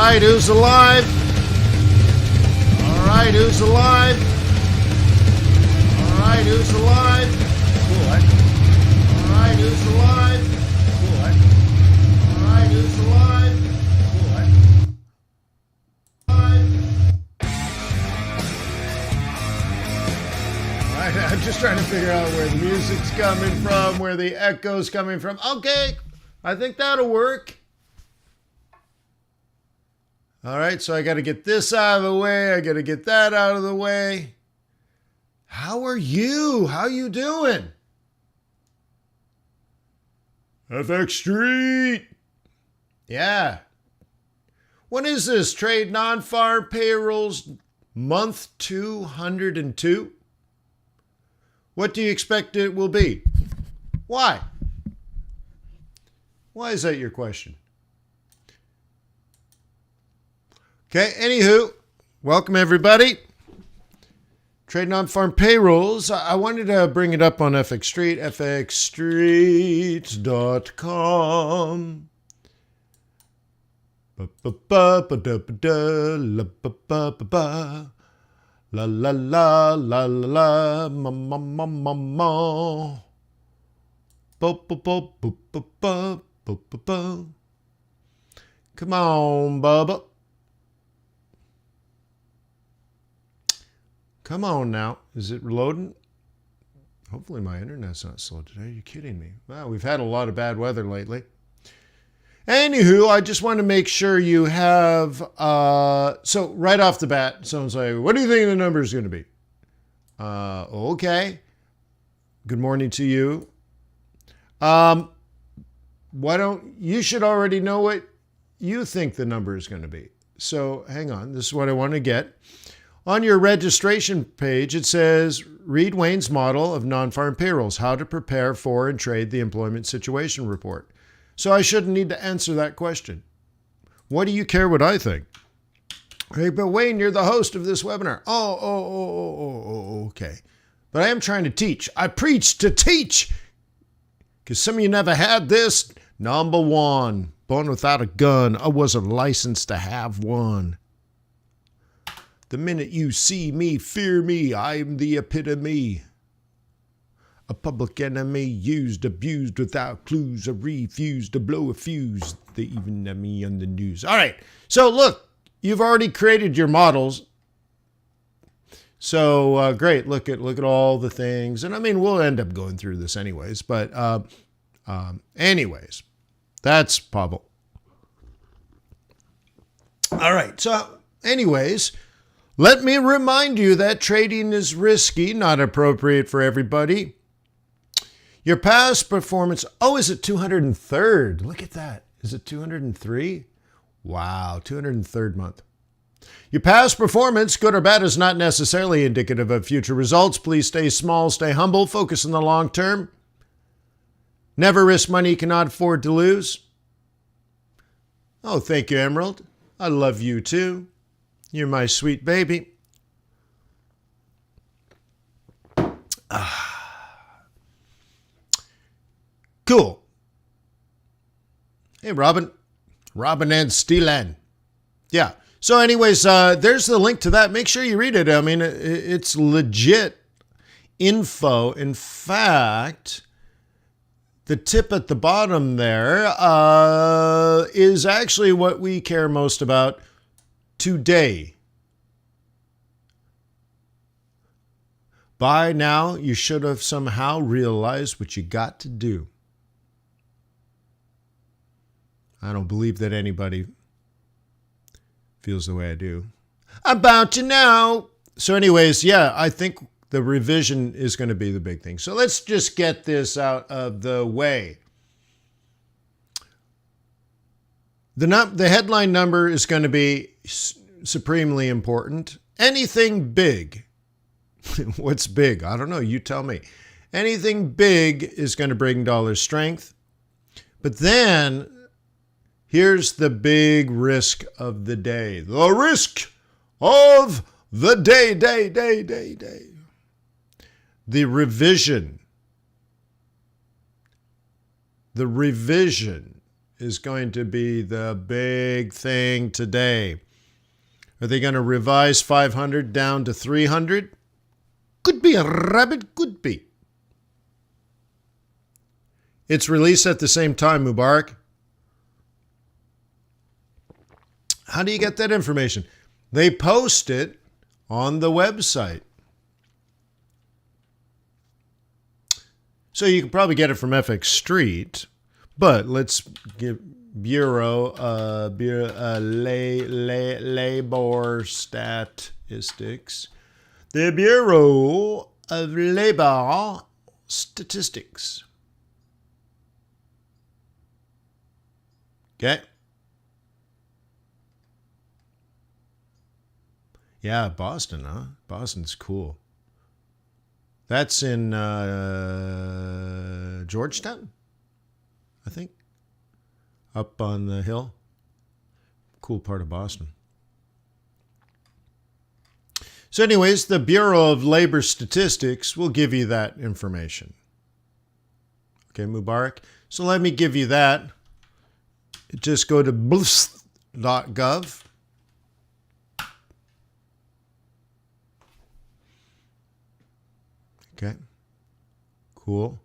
right, who's alive? All right, who's alive? All right, who's alive? What? All right, who's alive? What? All right, who's alive? What? I'm just trying to figure out where the music's coming from, where the echo's coming from. Okay, I think that'll work. All right, so I got to get this out of the way. I got to get that out of the way. How are you? How you doing? FXStreet. Yeah. What is this? Trade non-farm payrolls month 202? What do you expect it will be? Why? Why is that your question? Okay, anywho, welcome everybody. Trade non-farm payrolls. I wanted to bring it up on FXStreet, FXStreet.com. La la la la la ma ma ma ma ma. Bo bo bo bo bo bo bo bo bo. Come on, Bubba. Come on now. Is it loading? Hopefully my internet's not slow today. Are you kidding me? Wow, we've had a lot of bad weather lately. Anywho, I just want to make sure you have, so right off the bat, someone's like, what do you think the number is going to be? Okay. Good morning to you. You should already know what you think the number is going to be. So hang on, this is what I want to get. On your registration page, it says, read Wayne's model of non-farm payrolls, how to prepare for and trade the employment situation report. So I shouldn't need to answer that question. What do you care what I think? Hey, but Wayne, you're the host of this webinar. Oh, okay. But I am trying to teach. I preach to teach. Because some of you never had this. Number one, born without a gun. I wasn't licensed to have one. The minute you see me, fear me. I'm the epitome. A public enemy, used, abused without clues. I refuse to blow a fuse. They even have me on the news. All right. So look, you've already created your models. So great. Look at all the things. And I mean, we'll end up going through this anyways. But anyways, that's Pavel. All right. So anyways, let me remind you that trading is risky, not appropriate for everybody. Your past performance, is it 203rd? Look at that. Is it 203? Wow, 203rd month. Your past performance, good or bad, is not necessarily indicative of future results. Please stay small, stay humble, focus on the long term. Never risk money you cannot afford to lose. Oh, thank you, Emerald. I love you too. You're my sweet baby. Cool. Hey, Robin and Steelan. Yeah. So anyways, there's the link to that. Make sure you read it. I mean, it's legit info. In fact, the tip at the bottom there is actually what we care most about today. By now, you should have somehow realized what you got to do. I don't believe that anybody feels the way I do about you now. So anyways, yeah, I think the revision is going to be the big thing. So let's just get this out of the way. The headline number is going to be supremely important. Anything big. What's big? I don't know. You tell me. Anything big is going to bring dollar strength. But then here's the big risk of the day. The risk of the day. The revision. The revision is going to be the big thing today. Are they going to revise 500 down to 300? Could be a rabbit, could be. It's released at the same time, Mubarak. How do you get that information? They post it on the website. So you can probably get it from FX Street, but let's give Labor Statistics. The Bureau of Labor Statistics. Okay. Yeah, Boston, huh? Boston's cool. That's in Georgetown, I think. Up on the hill. Cool part of Boston. So anyways, the Bureau of Labor Statistics will give you that information. Okay, Mubarak. So let me give you that. Just go to bls.gov. Okay, cool.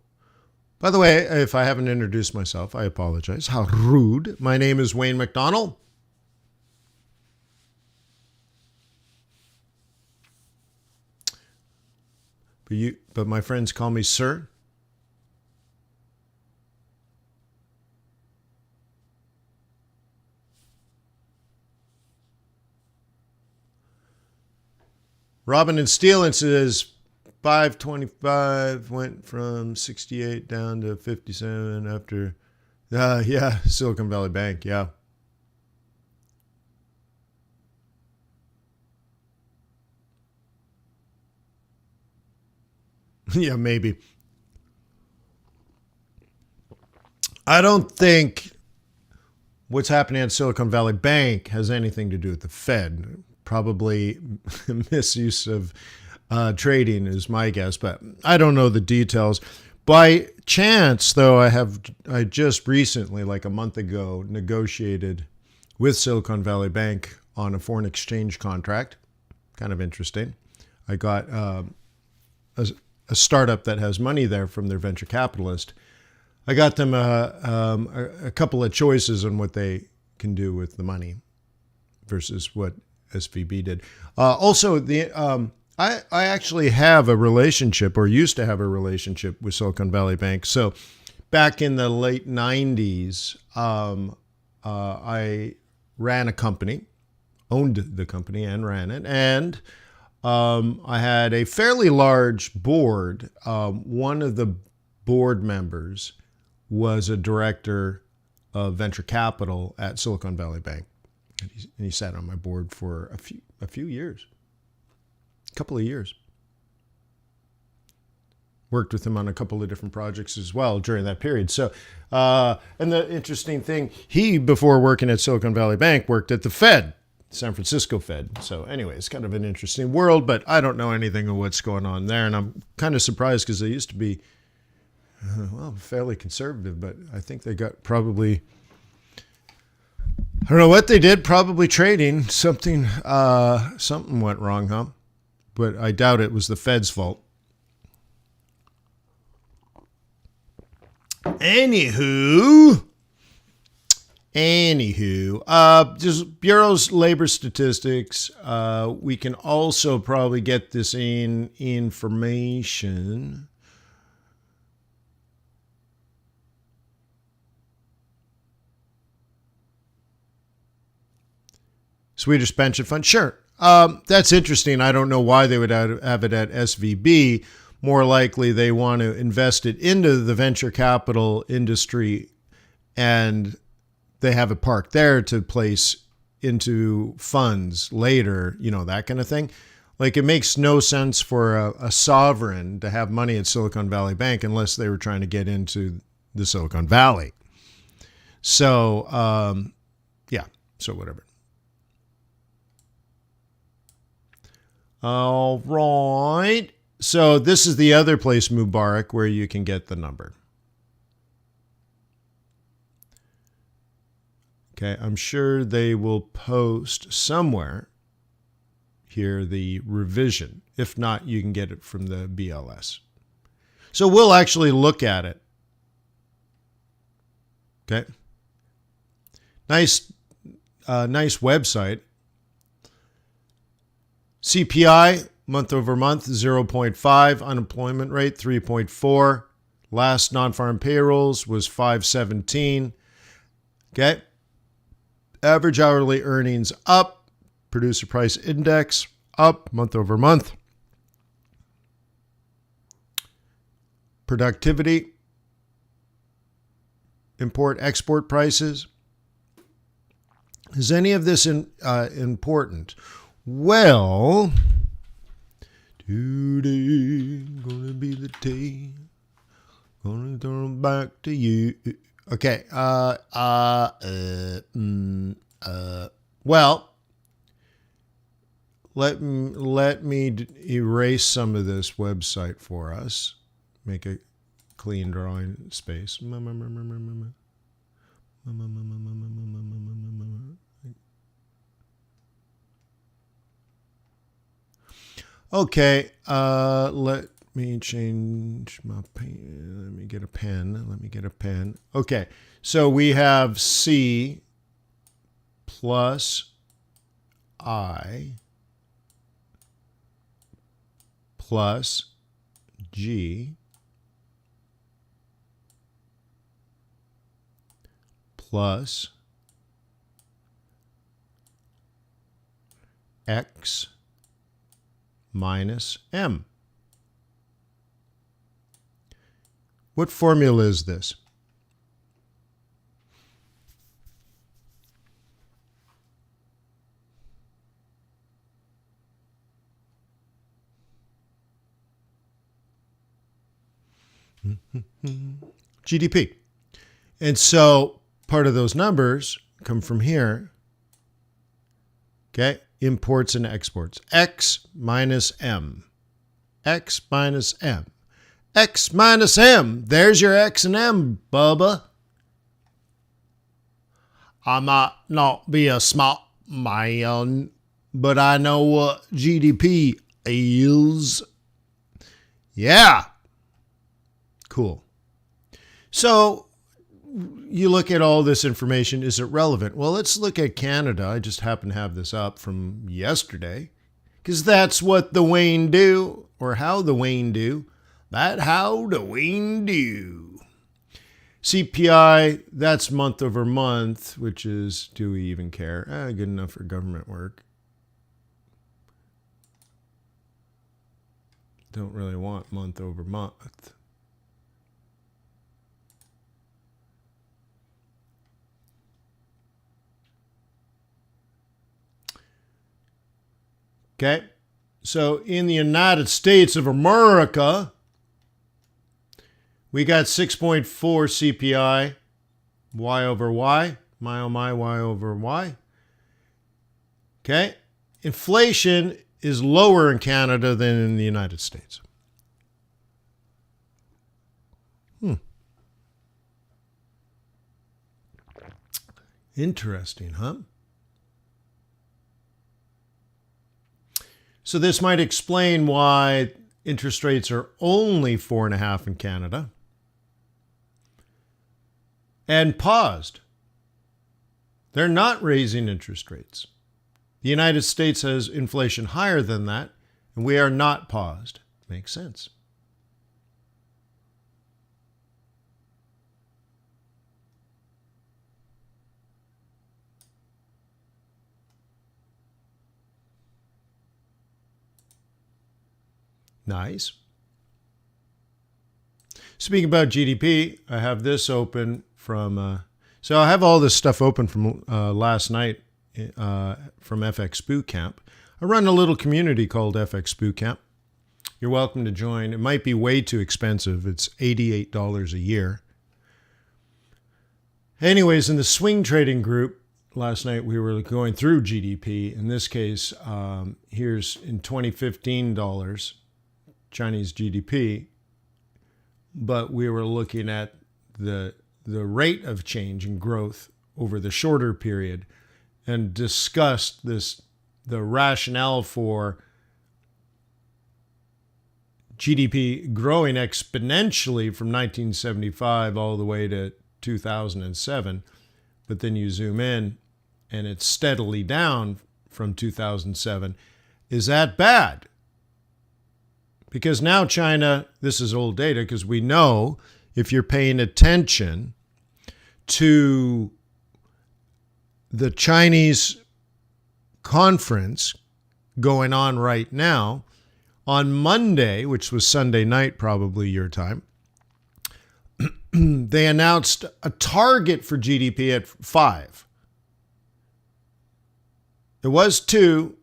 By the way, if I haven't introduced myself, I apologize. How rude. My name is Wayne McDonell. But my friends call me sir. Robin and Steele says 525 went from 68 down to 57 after, yeah, Silicon Valley Bank, yeah. Yeah, maybe. I don't think what's happening at Silicon Valley Bank has anything to do with the Fed. Probably misuse of trading is my guess, but I don't know the details. By chance, though, I just recently, like a month ago, negotiated with Silicon Valley Bank on a foreign exchange contract. Kind of interesting. I got a startup that has money there from their venture capitalist. I got them a couple of choices on what they can do with the money versus what SVB did. Also, I actually have a relationship, or used to have a relationship with Silicon Valley Bank. So back in the late 90s, I ran a company, owned the company and ran it. And I had a fairly large board. One of the board members was a director of venture capital at Silicon Valley Bank. And he sat on my board for a few years. Couple of years. Worked with him on a couple of different projects as well during that period. So, and the interesting thing, he, before working at Silicon Valley Bank, worked at the Fed, San Francisco Fed. So anyway, it's kind of an interesting world, but I don't know anything of what's going on there. And I'm kind of surprised because they used to be, well, fairly conservative, but I think they got probably, I don't know what they did, probably trading. Something went wrong, huh? But I doubt it was the Fed's fault. Anywho, just Bureau's labor statistics. We can also probably get this information. Swedish pension fund, sure. That's interesting. I don't know why they would have it at SVB. More likely they want to invest it into the venture capital industry, and they have it parked there to place into funds later, that kind of thing. Like, it makes no sense for a sovereign to have money at Silicon Valley Bank unless they were trying to get into the Silicon Valley. So, so whatever. All right. So this is the other place, Mubarak, where you can get the number. Okay, I'm sure they will post somewhere here the revision. If not, you can get it from the BLS. So we'll actually look at it. Okay. Nice website. CPI month over month 0.5, unemployment rate 3.4. Last non-farm payrolls was 517. Okay. Average hourly earnings up. Producer price index up month over month. Productivity. Import-export prices. Is any of this important? Well, today gonna be the day. Gonna turn back to you. Okay. Well, let me erase some of this website for us. Make a clean drawing space. Okay, let me change my pen. Let me get a pen. Okay, so we have C plus I plus G plus X minus M. What formula is this? GDP. And so part of those numbers come from here. Okay, imports and exports. X minus M. X minus M. X minus M. There's your X and M, Bubba. I might not be a smart man, but I know what GDP is. Yeah. Cool. So you look at all this information. Is it relevant? Well, let's look at Canada. I just happen to have this up from yesterday because that's what the Wayne do, or how the Wayne do. That how the Wayne do. CPI, that's month over month, which is, do we even care? Good enough for government work. Don't really want month over month. Okay, so in the United States of America, we got 6.4 CPI, Y over Y, my oh my, Y over Y. Okay, inflation is lower in Canada than in the United States. Interesting, huh? So this might explain why interest rates are only 4.5% in Canada and paused. They're not raising interest rates. The United States has inflation higher than that, and we are not paused. Makes sense. Nice. Speaking about GDP, I have this open from, so I have all this stuff open from last night from FX Bootcamp. I run a little community called FX Bootcamp. You're welcome to join. It might be way too expensive. It's $88 a year. Anyways, in the swing trading group, last night we were going through GDP. In this case, here's in 2015 dollars. Chinese GDP, but we were looking at the rate of change and growth over the shorter period and discussed the rationale for GDP growing exponentially from 1975 all the way to 2007, but then you zoom in and it's steadily down from 2007. Is that bad? Because now China, this is old data, because we know if you're paying attention to the Chinese conference going on right now, on Monday, which was Sunday night, probably your time, they announced a target for GDP at 5. It was 2.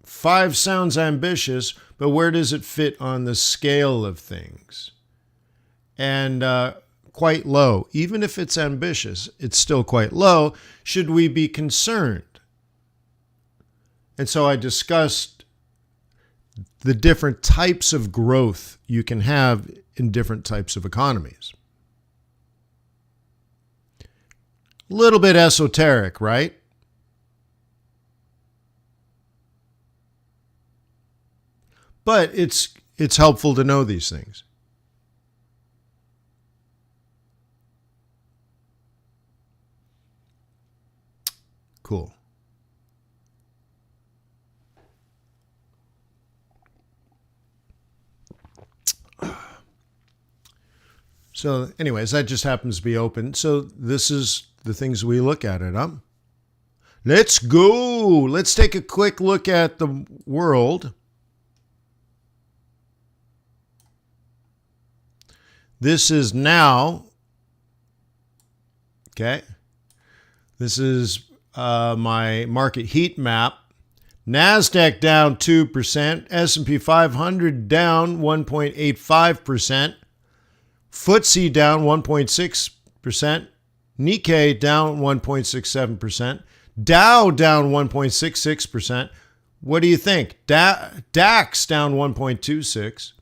5 sounds ambitious, but where does it fit on the scale of things? And quite low. Even if it's ambitious, it's still quite low. Should we be concerned? And so I discussed the different types of growth you can have in different types of economies. A little bit esoteric, right? But it's helpful to know these things. Cool. So anyways, that just happens to be open. So this is the things we look at it, huh? Let's go. Let's take a quick look at the world. This is now, okay, this is my market heat map. NASDAQ down 2%, S&P 500 down 1.85%, FTSE down 1.6%, Nikkei down 1.67%, Dow down 1.66%. What do you think? DAX down 1.26%.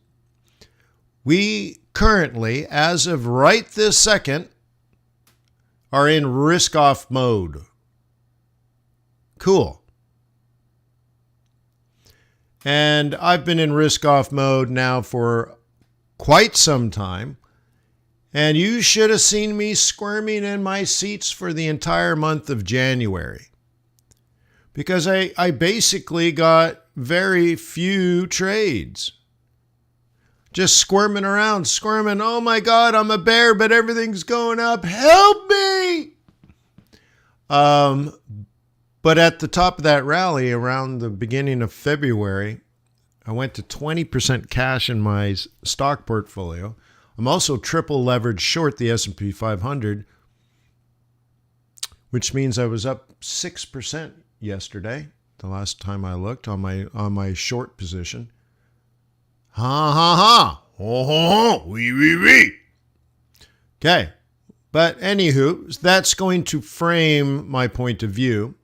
We currently, as of right this second, are in risk-off mode. Cool. And I've been in risk-off mode now for quite some time. And you should have seen me squirming in my seats for the entire month of January. Because I basically got very few trades. Just squirming around, squirming. Oh my God, I'm a bear, but everything's going up. Help me! But at the top of that rally, around the beginning of February, I went to 20% cash in my stock portfolio. I'm also triple leveraged short the S&P 500, which means I was up 6% yesterday, the last time I looked on my short position. Ha ha ha. Ho ho ho. Wee wee wee. Okay. But anywho, that's going to frame my point of view.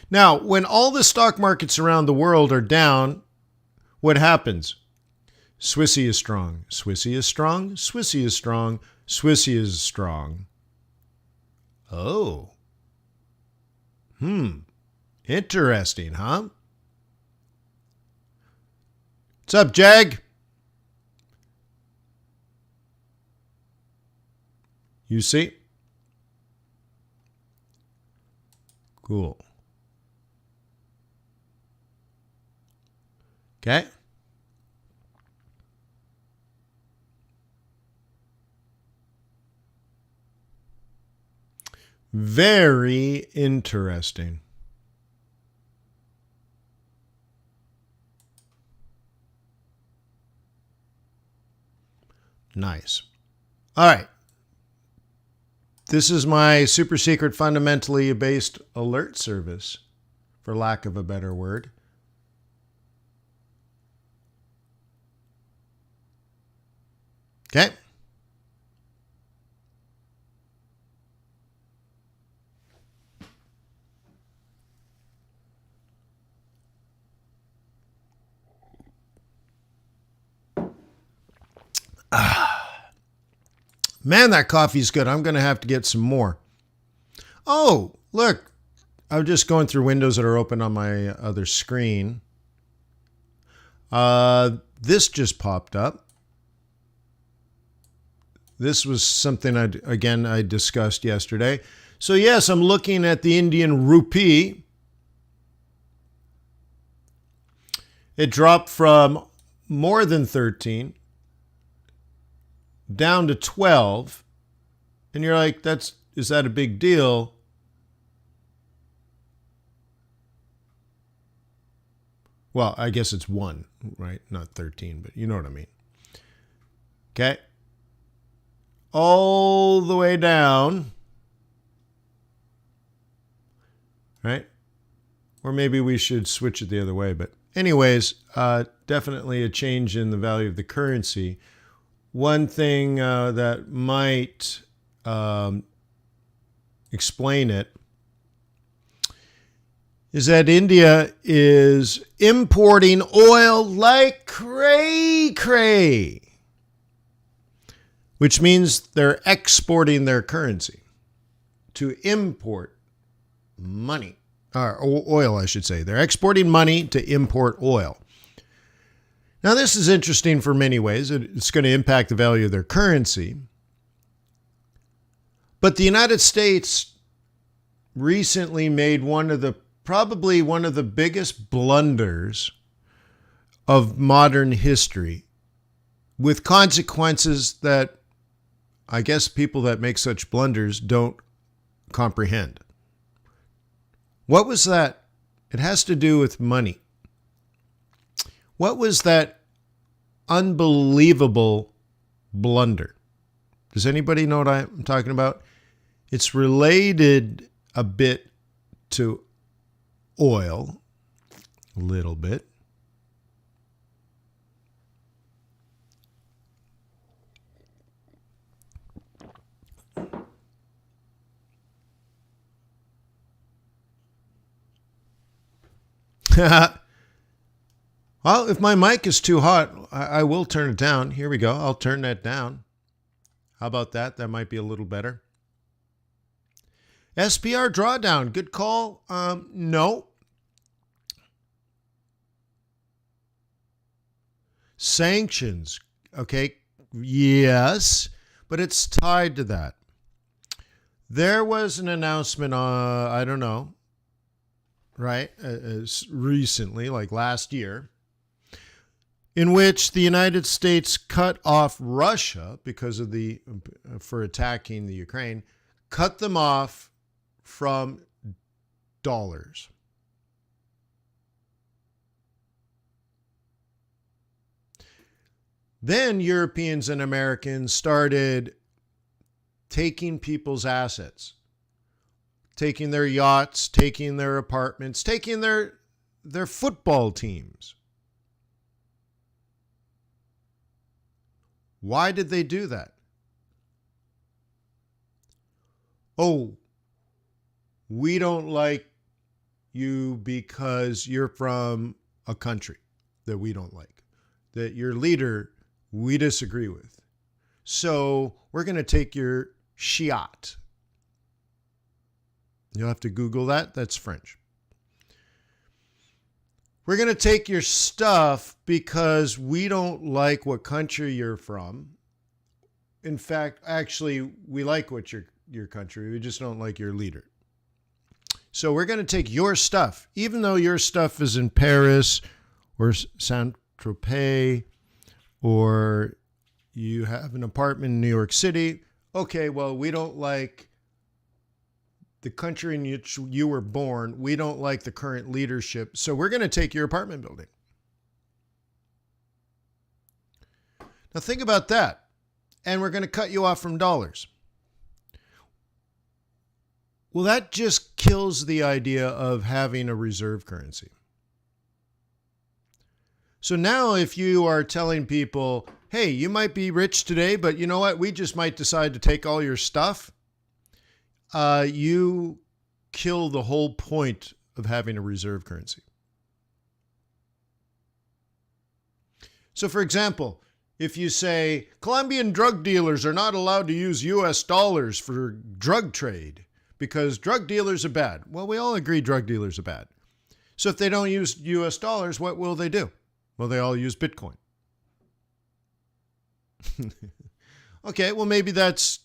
Now, when all the stock markets around the world are down, what happens? Swissy is strong. Swissy is strong. Swissy is strong. Swissy is strong. Oh. Interesting, huh? What's up, Jag? You see? Cool. Okay. Very interesting. Nice. All right. This is my super secret fundamentally based alert service, for lack of a better word. Okay. Man, that coffee's good. I'm going to have to get some more. Oh, look, I'm just going through windows that are open on my other screen. This just popped up. This was something I discussed yesterday. So yes, I'm looking at the Indian rupee. It dropped from more than 13 down to 12. And you're like, is that a big deal? Well, I guess it's 1, right? Not 13, but you know what I mean. Okay. All the way down. Right? Or maybe we should switch it the other way. But anyways, definitely a change in the value of the currency. One thing that might explain it is that India is importing oil like cray-cray, which means they're exporting their currency to import money, or oil, I should say. They're exporting money to import oil. Now, this is interesting for many ways. It's going to impact the value of their currency. But the United States recently made probably one of the biggest blunders of modern history, with consequences that I guess people that make such blunders don't comprehend. What was that? It has to do with money. What was that unbelievable blunder? Does anybody know what I'm talking about? It's related a bit to oil, a little bit. Well, if my mic is too hot, I will turn it down. Here we go. I'll turn that down. How about that? That might be a little better. SPR drawdown. Good call. No. Sanctions. Okay. Yes. But it's tied to that. There was an announcement, I don't know, right, recently, like last year, in which the United States cut off Russia because of for attacking the Ukraine, cut them off from dollars. Then Europeans and Americans started taking people's assets, taking their yachts, taking their apartments, taking their football teams. Why did they do that? Oh, we don't like you because you're from a country that we don't like, that your leader we disagree with. So we're going to take your yacht. You'll have to Google that. That's French. We're going to take your stuff because we don't like what country you're from. In fact, actually, we like what your country. We just don't like your leader. So we're going to take your stuff, even though your stuff is in Paris or Saint-Tropez, or you have an apartment in New York City. Okay, well, we don't like the country in which you were born. We don't like the current leadership. So we're going to take your apartment building. Now think about that. And we're going to cut you off from dollars. Well, that just kills the idea of having a reserve currency. So now if you are telling people, hey, you might be rich today, but you know what? We just might decide to take all your stuff. You kill the whole point of having a reserve currency. So for example, if you say Colombian drug dealers are not allowed to use US dollars for drug trade because drug dealers are bad. Well, we all agree drug dealers are bad. So if they don't use US dollars, what will they do? Well, they all use Bitcoin. Okay, well, maybe that's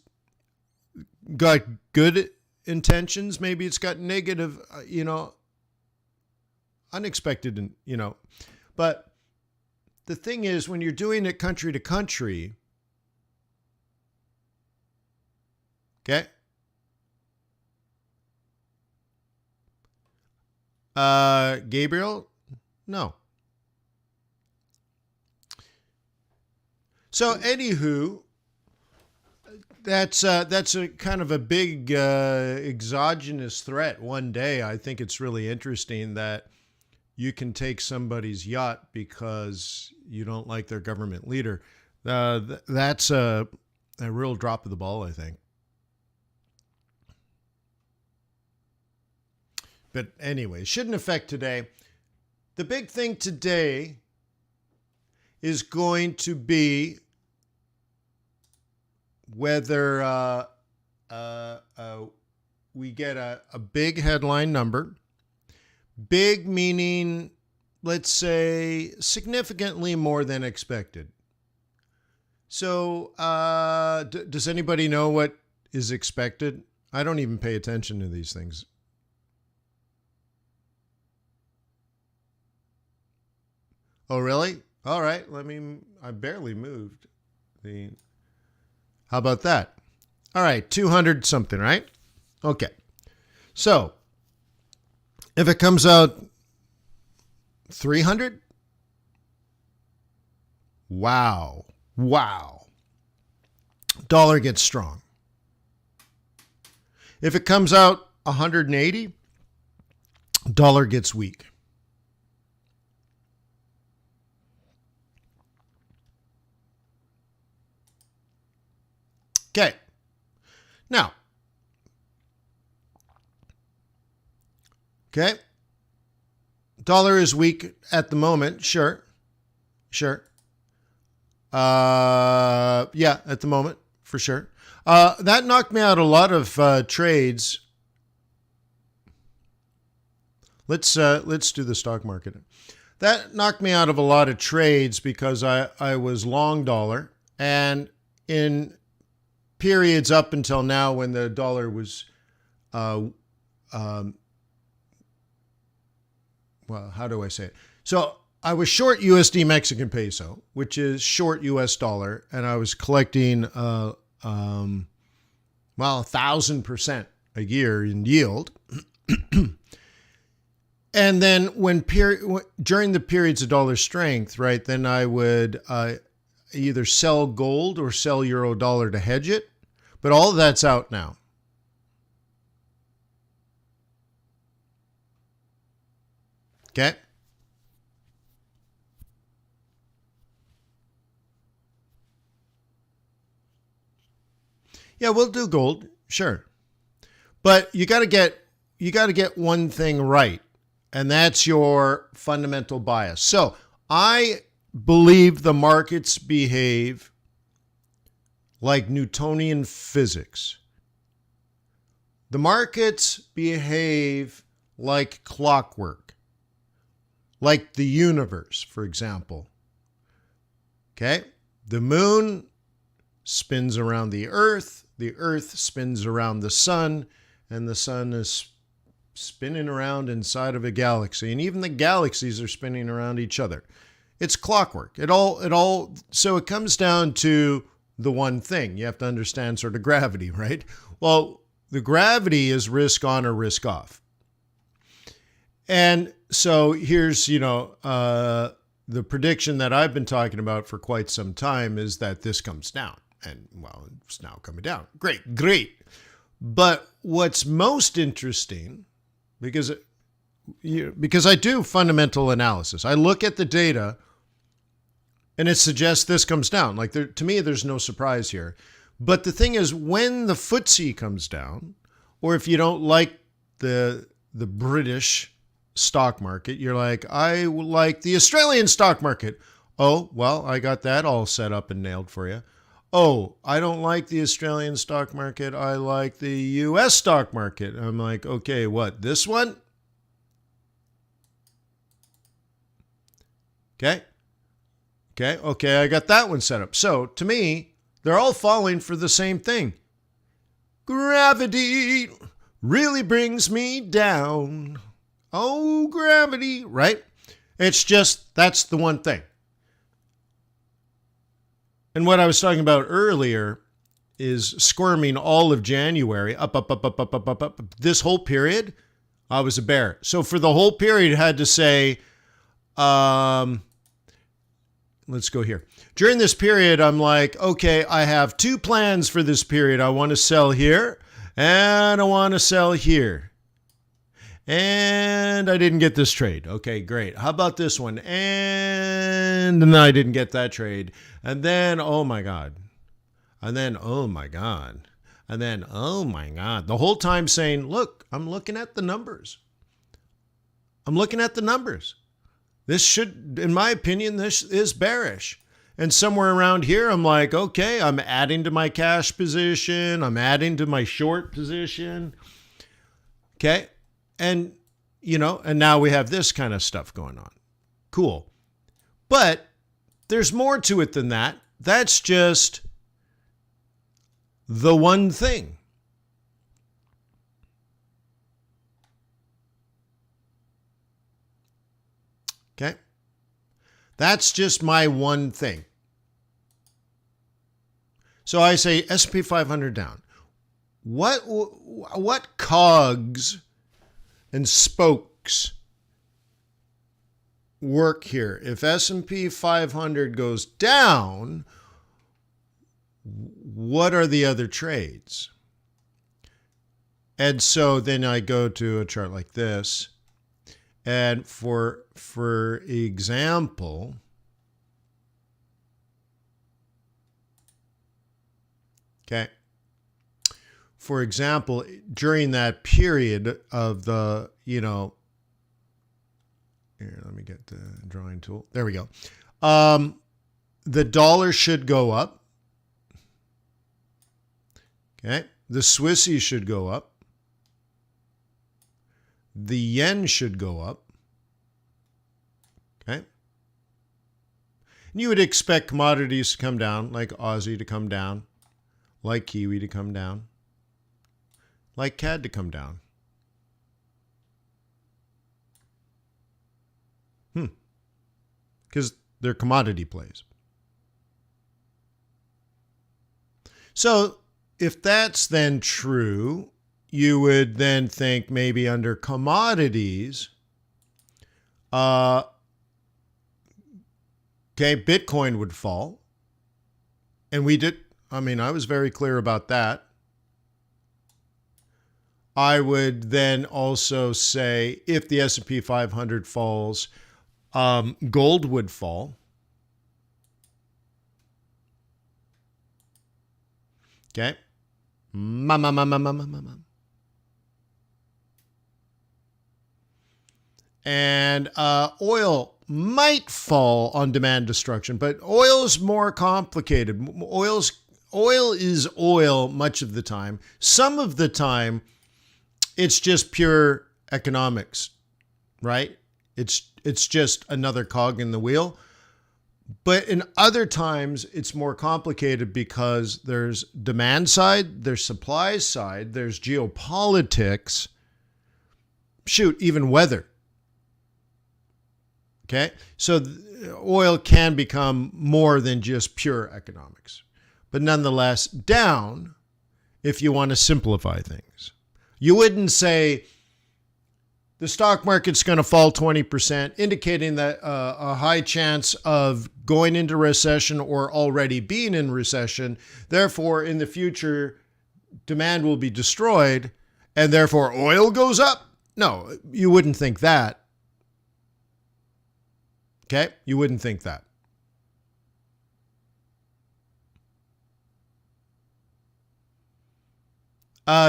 got good intentions. Maybe it's got negative, unexpected, But the thing is, when you're doing it country to country, okay? Gabriel? No. So, anywho, that's a kind of a big exogenous threat. One day, I think it's really interesting that you can take somebody's yacht because you don't like their government leader. That's a real drop of the ball, I think. But anyway, shouldn't affect today. The big thing today is going to be whether we get a big headline number. Big meaning, let's say, significantly more than expected. So does anybody know what is expected? I don't even pay attention to these things. Oh, really? All right. I barely moved. How about that? All right. 200 something, right? Okay. So if it comes out 300, wow. Dollar gets strong. If it comes out 180, dollar gets weak. Okay. Now, okay. Dollar is weak at the moment. Sure. Yeah, at the moment, for sure. That knocked me out a lot of trades. Let's do the stock market. That knocked me out of a lot of trades because I was long dollar, and in periods up until now when the dollar was, well, how do I say it? So I was short USD Mexican peso, which is short US dollar, and I was collecting, 1,000% a year in yield. And then during the periods of dollar strength, right, then I would either sell gold or sell euro dollar to hedge it. But all of that's out now. Okay. Yeah, we'll do gold, sure. But you got to get one thing right, and that's your fundamental bias. So, I believe the markets behave like Newtonian physics. The markets behave like clockwork, like the universe, for example. Okay? The moon spins around the earth spins around the sun, and the sun is spinning around inside of a galaxy, and even the galaxies are spinning around each other. It's clockwork. So it comes down to the one thing. You have to understand sort of gravity, right? Well, the gravity is risk on or risk off. And so here's, the prediction that I've been talking about for quite some time is that this comes down. And, well, it's now coming down. Great. But what's most interesting, because I do fundamental analysis, I look at the data and it suggests this comes down. Like, to me, there's no surprise here. But the thing is, when the FTSE comes down, or if you don't like the British stock market, you're like, I like the Australian stock market. Oh, well, I got that all set up and nailed for you. oh, I don't like the Australian stock market. I like the US stock market. I'm like, okay, what? This one? Okay. Okay, I got that one set up. So to me, they're all falling for the same thing. Gravity really brings me down. Oh, gravity, right? It's just, that's the one thing. And what I was talking about earlier is squirming all of January, up. This whole period, I was a bear. So for the whole period, I had to say, let's go here. During this period, I'm like, okay, I have two plans for this period. I want to sell here and I want to sell here. And I didn't get this trade. Okay, great. How about this one? And I didn't get that trade. And then, oh my God. And then, oh my God. And then, oh my God. The whole time saying, look, I'm looking at the numbers. I'm looking at the numbers. This should, in my opinion, this is bearish. And somewhere around here, I'm like, okay, I'm adding to my cash position. I'm adding to my short position. Okay. And, and now we have this kind of stuff going on. Cool. But there's more to it than that. That's just the one thing. Okay? That's just my one thing. So I say S&P 500 down. What cogs and spokes work here? If S&P 500 goes down, what are the other trades? And so then I go to a chart like this. And for example, okay. For example, during that period of the, here, let me get the drawing tool. There we go. The dollar should go up. Okay. The Swissy should go up. The yen should go up. Okay. And you would expect commodities to come down, like Aussie to come down, like Kiwi to come down, like CAD to come down. Because they're commodity plays. So if that's then true, you would then think maybe under commodities, okay, Bitcoin would fall. And I was very clear about that. I would then also say if the S&P 500 falls, gold would fall. Okay. And oil might fall on demand destruction, but oil is more complicated. Oil is oil much of the time. Some of the time, it's just pure economics, right? It's just another cog in the wheel. But in other times, it's more complicated because there's demand side, there's supply side, there's geopolitics, even weather. Okay, so oil can become more than just pure economics, but nonetheless down if you want to simplify things. You wouldn't say the stock market's going to fall 20%, indicating that a high chance of going into recession or already being in recession. Therefore, in the future, demand will be destroyed and therefore oil goes up. No, you wouldn't think that. Okay, you wouldn't think that.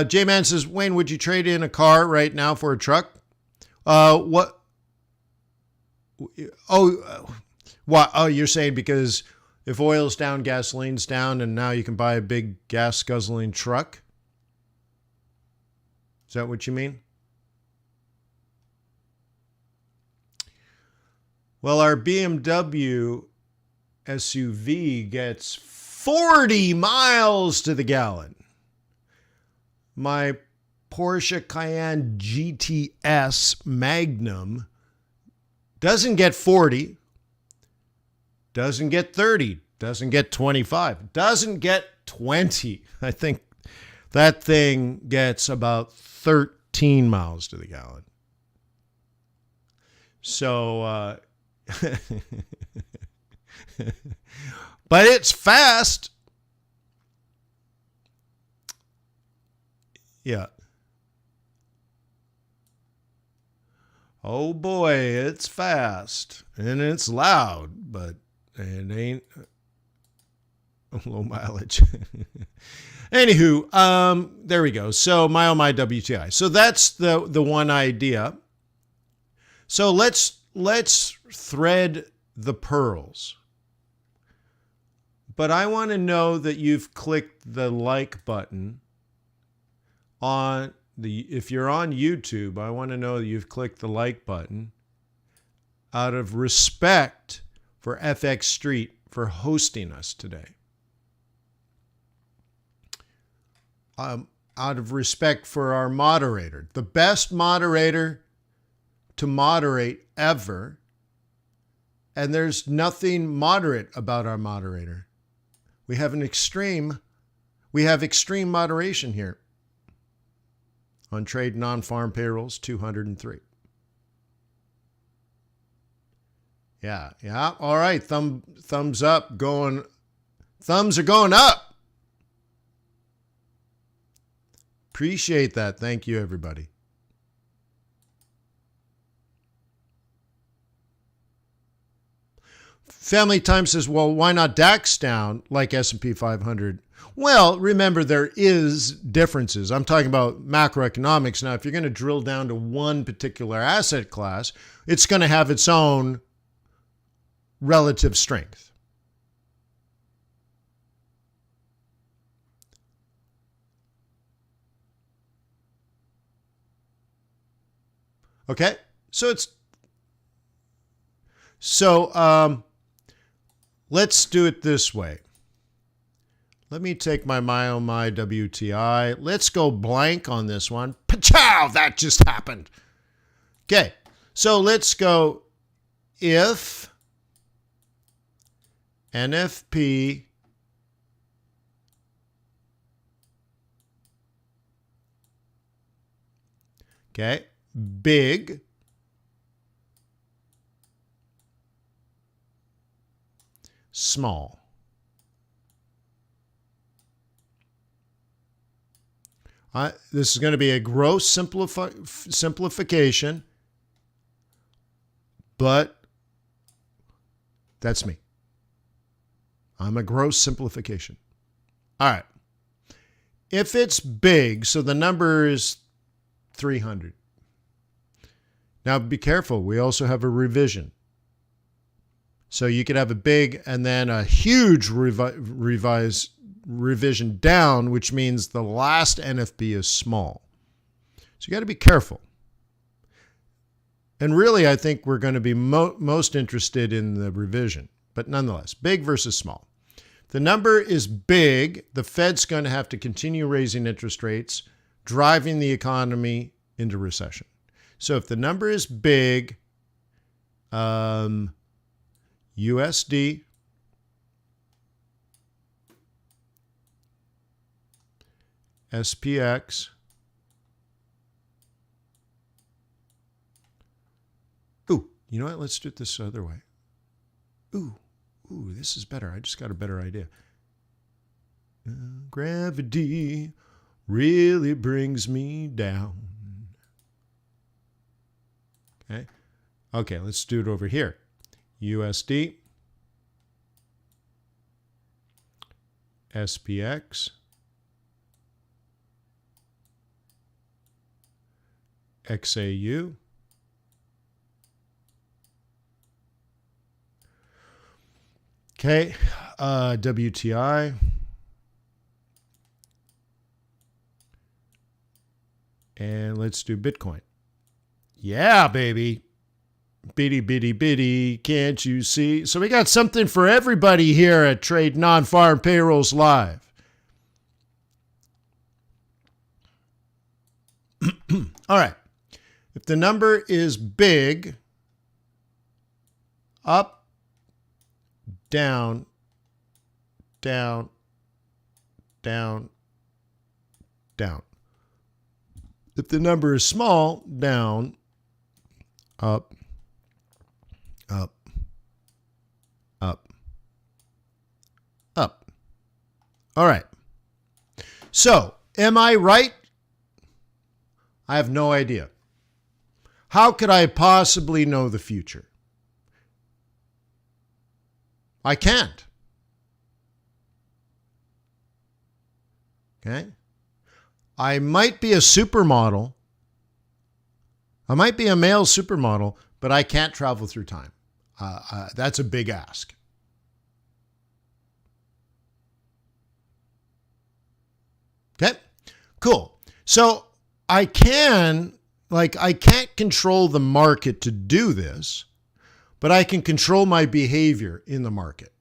J-Man says, Wayne, would you trade in a car right now for a truck? What? Oh, you're saying because If oil's down, gasoline's down, and now you can buy a big gas guzzling truck. Is that what you mean? Well, our BMW SUV gets 40 miles to the gallon. My Porsche Cayenne GTS Magnum doesn't get 40, doesn't get 30, doesn't get 25, doesn't get 20. I think that thing gets about 13 miles to the gallon. So, but it's fast. Yeah. Oh boy, it's fast and it's loud, but it ain't low mileage. Anywho, there we go. So my oh my WTI. So that's the one idea. So let's thread the pearls. But I want to know that you've clicked the like button on if you're on YouTube, I want to know that you've clicked the like button out of respect for FXstreet for hosting us today. Out of respect for our moderator, the best moderator to moderate ever. And there's nothing moderate about our moderator. We have extreme moderation here. On trade non-farm payrolls, 203. Yeah. All right. Thumbs up going. Thumbs are going up. Appreciate that. Thank you, everybody. Family Time says, well, why not DAX down like S&P 500? Well, remember, there is differences. I'm talking about macroeconomics. Now, if you're going to drill down to one particular asset class, it's going to have its own relative strength. Okay? Let's do it this way. Let me take my oh my WTI. Let's go blank on this one. Pachow! That just happened. Okay, so let's go if NFP big small. This is going to be a gross simplification, but that's me. I'm a gross simplification. All right. If it's big, so the number is 300. Now be careful. We also have a revision. So you could have a big and then a huge revision down, which means the last NFP is small. So you got to be careful. And really, I think we're going to be most interested in the revision. But nonetheless, big versus small. The number is big. The Fed's going to have to continue raising interest rates, driving the economy into recession. So if the number is big, USD, SPX, ooh, you know what? Let's do it this other way. Ooh, this is better. I just got a better idea. Gravity really brings me down. Okay, let's do it over here. USD, SPX, XAU, okay, WTI. And let's do Bitcoin. Yeah, baby. Bitty, bitty, bitty. Can't you see? So we got something for everybody here at Trade Non-Farm Payrolls Live. All right. If the number is big, up, down, down, down, down. If the number is small, down, up, up, up, up. All right. So, am I right? I have no idea. How could I possibly know the future? I can't. Okay? I might be a supermodel. I might be a male supermodel, but I can't travel through time. That's a big ask. Okay? Cool. So I can't control the market to do this, but I can control my behavior in the market.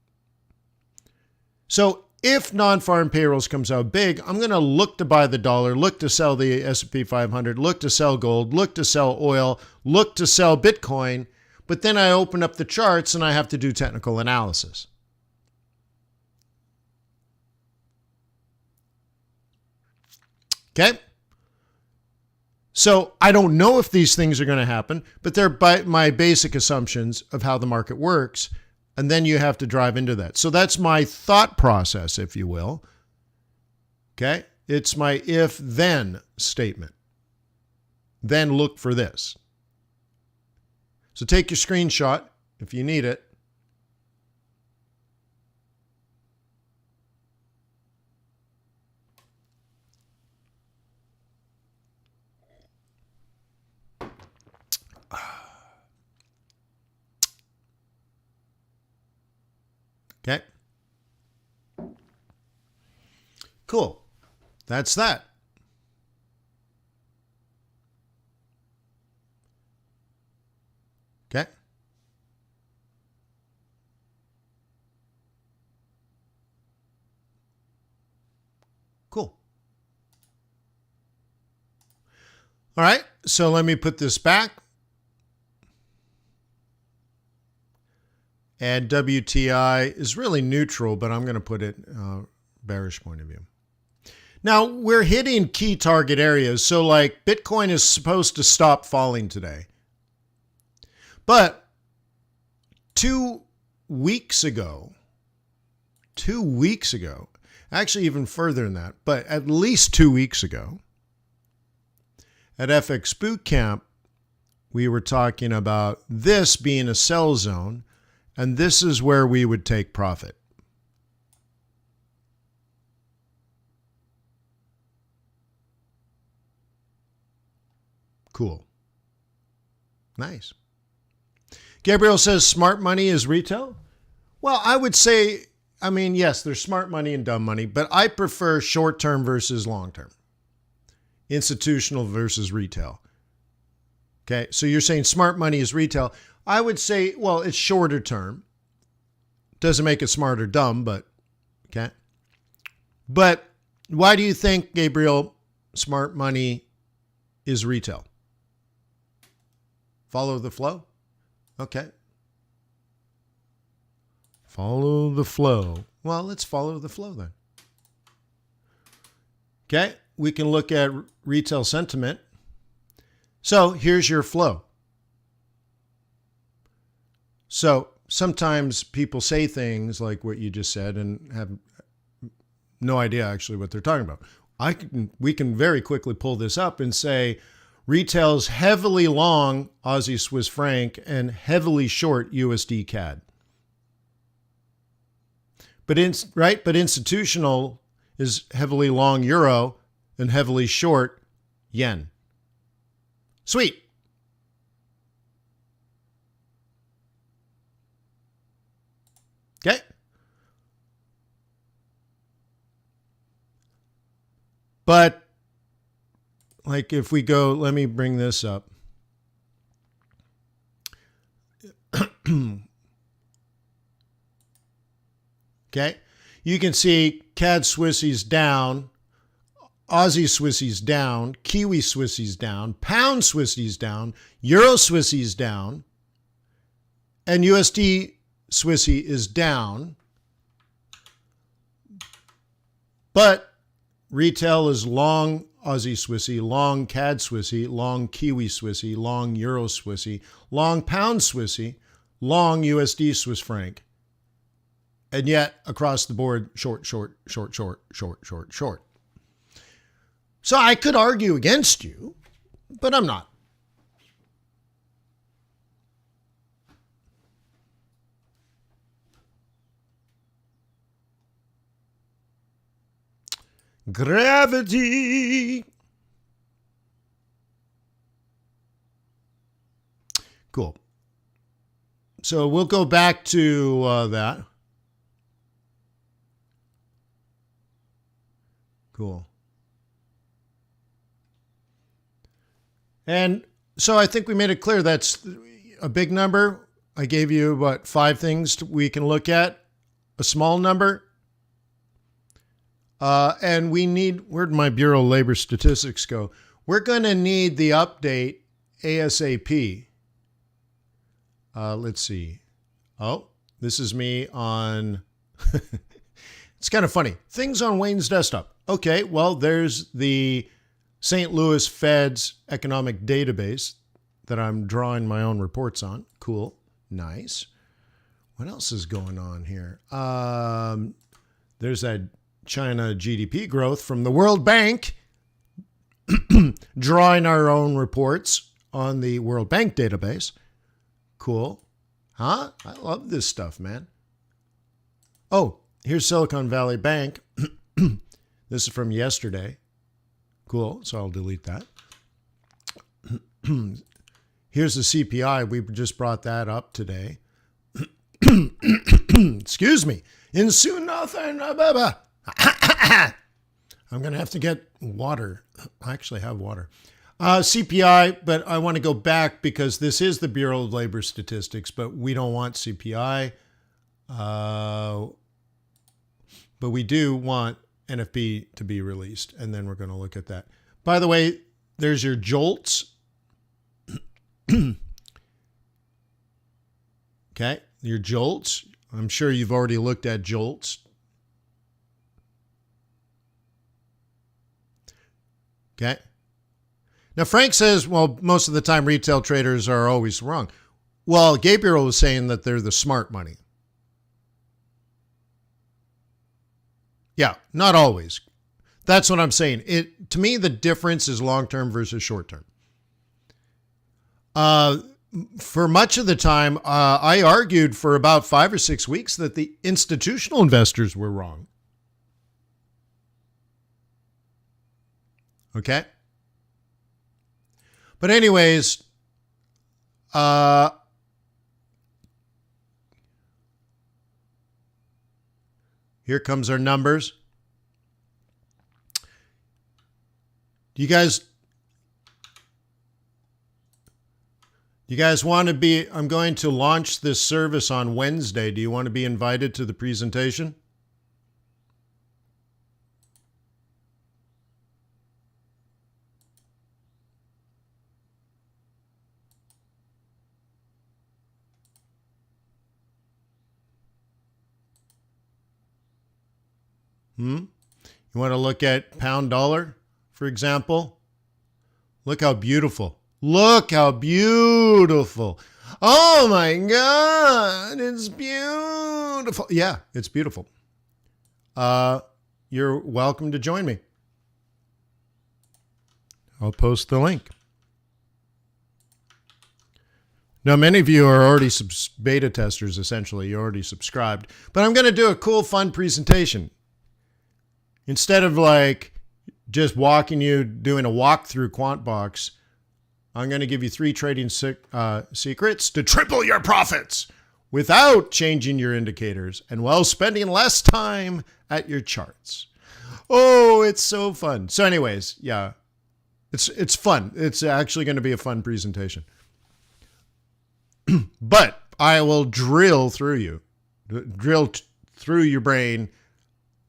So if non-farm payrolls comes out big, I'm going to look to buy the dollar, look to sell the S&P 500, look to sell gold, look to sell oil, look to sell Bitcoin, but then I open up the charts and I have to do technical analysis. Okay? So I don't know if these things are going to happen, but they're my basic assumptions of how the market works. And then you have to drive into that. So that's my thought process, if you will. Okay? It's my if-then statement. Then look for this. So take your screenshot if you need it. Okay. Cool. That's that. Okay. Cool. All right. So let me put this back. And WTI is really neutral, but I'm going to put it bearish point of view. Now, we're hitting key target areas. So like Bitcoin is supposed to stop falling today. But 2 weeks ago, actually even further than that, but at least 2 weeks ago, at FX Bootcamp, we were talking about this being a sell zone. And this is where we would take profit. Cool. Nice. Gabriel says smart money is retail. Well, I would say, yes, there's smart money and dumb money, but I prefer short-term versus long-term. Institutional versus retail. Okay, so you're saying smart money is retail. I would say, well, it's shorter term. Doesn't make it smart or dumb, but okay. But why do you think, Gabriel, smart money is retail? Follow the flow? Okay. Follow the flow. Well, let's follow the flow then. Okay, we can look at retail sentiment. So here's your flow. So sometimes people say things like what you just said and have no idea actually what they're talking about. We can very quickly pull this up and say retail's heavily long Aussie Swiss franc and heavily short USD CAD. But institutional is heavily long euro and heavily short yen. Sweet. Okay. But like if we go, let me bring this up. Okay. You can see CAD Swissy's down, Aussie Swissy's down, Kiwi Swissy's down, Pound Swissy's down, Euro Swissy's down, and USD Swissy is down. But retail is long Aussie Swissy, long CAD Swissy, long Kiwi Swissy, long Euro Swissy, long Pound Swissy, long USD Swiss franc. And yet, across the board, short, short, short, short, short, short, short. So I could argue against you, but I'm not. Gravity. Cool. So we'll go back to that. Cool. And so I think we made it clear that's a big number. I gave you, what, 5 things we can look at. A small number. And we need, where'd my Bureau of Labor Statistics go? We're going to need the update ASAP. Let's see. Oh, this is me on, it's kind of funny. Things on Wayne's desktop. Okay, well, there's the St. Louis Fed's economic database that I'm drawing my own reports on. Cool. Nice. What else is going on here? There's that China GDP growth from the World Bank, drawing our own reports on the World Bank database. Cool. Huh? I love this stuff, man. Oh, here's Silicon Valley Bank. This is from yesterday. Cool. So I'll delete that. Here's the CPI. We just brought that up today. Excuse me. In soon nothing. I'm going to have to get water. I actually have water. CPI, but I want to go back because this is the Bureau of Labor Statistics, but we don't want CPI. But we do want NFP to be released, and then we're going to look at that. By the way, there's your JOLTS. Okay, your JOLTS. I'm sure you've already looked at JOLTS. Okay. Now, Frank says, well, most of the time retail traders are always wrong. Well, Gabriel was saying that they're the smart money. Yeah, not always. That's what I'm saying. To me, the difference is long-term versus short-term. For much of the time, I argued for about 5 or 6 weeks that the institutional investors were wrong. Okay? But anyways, here comes our numbers. Do you guys want to be, I'm going to launch this service on Wednesday. Do you want to be invited to the presentation? You want to look at pound dollar, for example? Look how beautiful. Look how beautiful. Oh my God, it's beautiful. Yeah, it's beautiful. You're welcome to join me. I'll post the link. Now, many of you are already beta testers, essentially. You're already subscribed. But I'm going to do a cool, fun presentation. Instead of like just walking you, doing a walkthrough QuantBox, I'm going to give you 3 trading secrets to triple your profits without changing your indicators and while spending less time at your charts. Oh, it's so fun. So anyways, yeah, it's fun. It's actually going to be a fun presentation. But I will drill through you, through your brain,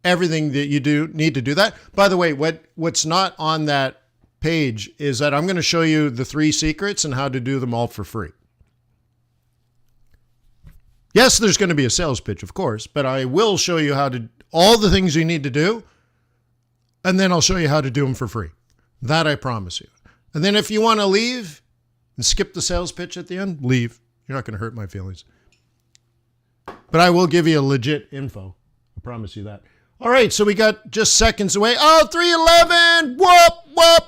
everything that you do need to do that. By the way, what's not on that page is that I'm going to show you the 3 secrets and how to do them all for free. Yes, there's going to be a sales pitch, of course, but I will show you how to, all the things you need to do, and then I'll show you how to do them for free. That I promise you. And then if you want to leave and skip the sales pitch at the end, leave. You're not going to hurt my feelings. But I will give you a legit info. I promise you that. All right, so we got just seconds away. Oh, 311. Whoop, whoop.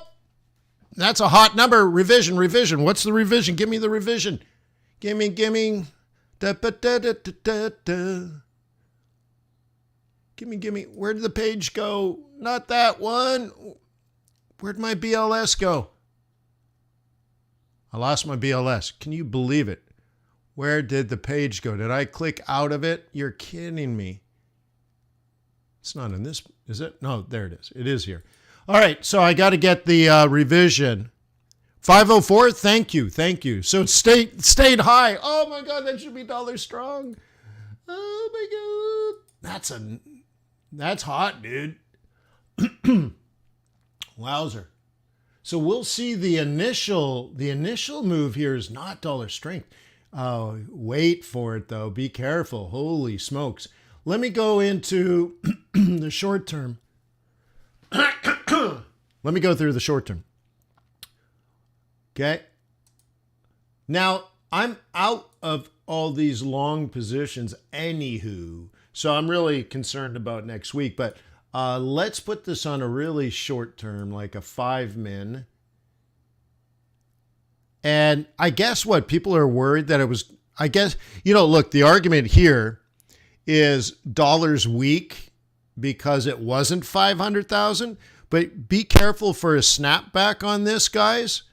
That's a hot number. Revision. What's the revision? Give me the revision. Gimme. Da, ba, da, da, da, da, da. Gimme. Where did the page go? Not that one. Where'd my BLS go? I lost my BLS. Can you believe it? Where did the page go? Did I click out of it? You're kidding me. It's not in this, is it? No, there it is. It is here. All right, so I got to get the revision. 504, thank you. So it stayed high. Oh my God, that should be dollar strong. Oh my God. That's hot, dude. Wowzer. So we'll see the initial move here is not dollar strength. Oh, wait for it though. Be careful. Holy smokes. Let me go into the short term. Let me go through the short term. Okay. Now, I'm out of all these long positions anywho, so I'm really concerned about next week. But let's put this on a really short term, like a 5-min. And I guess what people are worried that it was, I guess, look, the argument here is dollars weak because it wasn't 500,000. But be careful for a snapback on this, guys,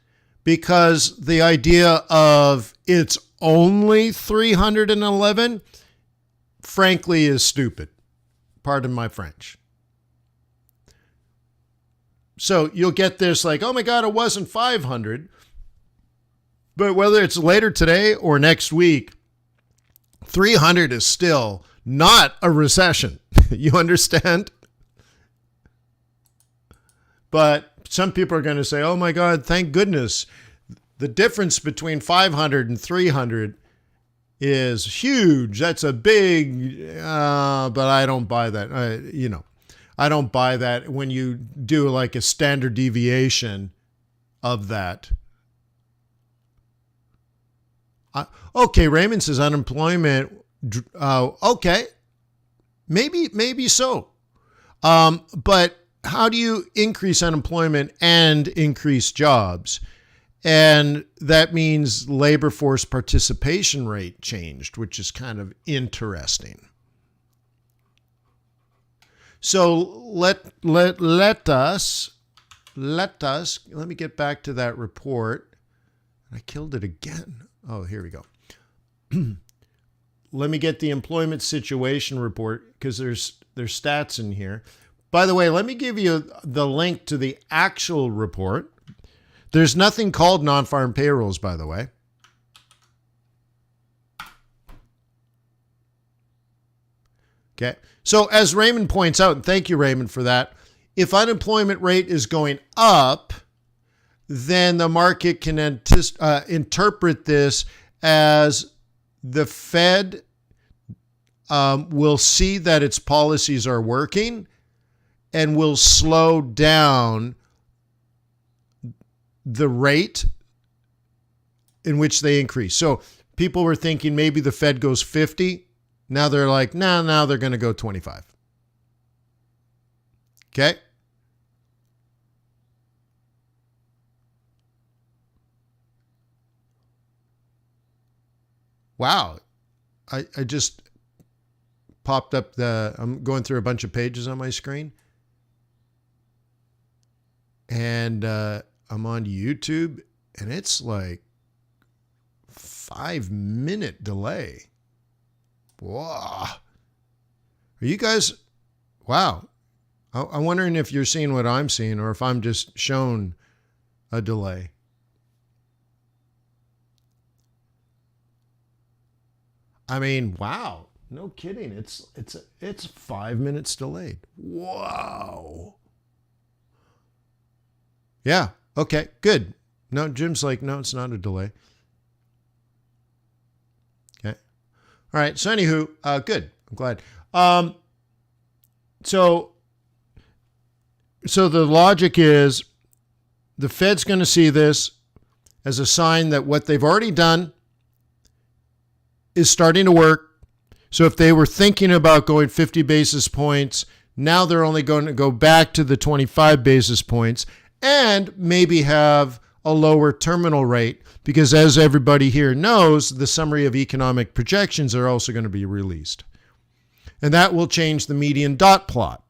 because the idea of it's only 311, frankly, is stupid. Pardon my French. So you'll get this like, oh my God, it wasn't 500. But whether it's later today or next week, 300 is still not a recession. You understand? But some people are going to say, oh my God, thank goodness. The difference between 500 and 300 is huge. That's a big, but I don't buy that. I don't buy that when you do like a standard deviation of that. Okay, Raymond says unemployment. Okay, maybe so. But how do you increase unemployment and increase jobs? And that means labor force participation rate changed, which is kind of interesting. So let us, let me get back to that report. I killed it again. Oh, here we go. Let me get the employment situation report because there's stats in here. By the way, let me give you the link to the actual report. There's nothing called non-farm payrolls, by the way. Okay. So as Raymond points out, and thank you, Raymond, for that, if unemployment rate is going up, then the market can interpret this as the Fed will see that its policies are working and will slow down the rate in which they increase. So people were thinking maybe the Fed goes 50. Now they're like, now they're going to go 25. Okay. Wow. I just popped up I'm going through a bunch of pages on my screen. And I'm on YouTube and it's like 5-minute delay. Wow. Are you guys, wow. I'm wondering if you're seeing what I'm seeing or if I'm just shown a delay. I mean, wow. No kidding. It's 5 minutes delayed. Wow. Yeah. Okay, good. No, Jim's like, no, it's not a delay. Okay. All right. So anywho, good. I'm glad. So the logic is the Fed's going to see this as a sign that what they've already done is starting to work. So if they were thinking about going 50 basis points, now they're only going to go back to the 25 basis points and maybe have a lower terminal rate because, as everybody here knows, the summary of economic projections are also going to be released. And that will change the median dot plot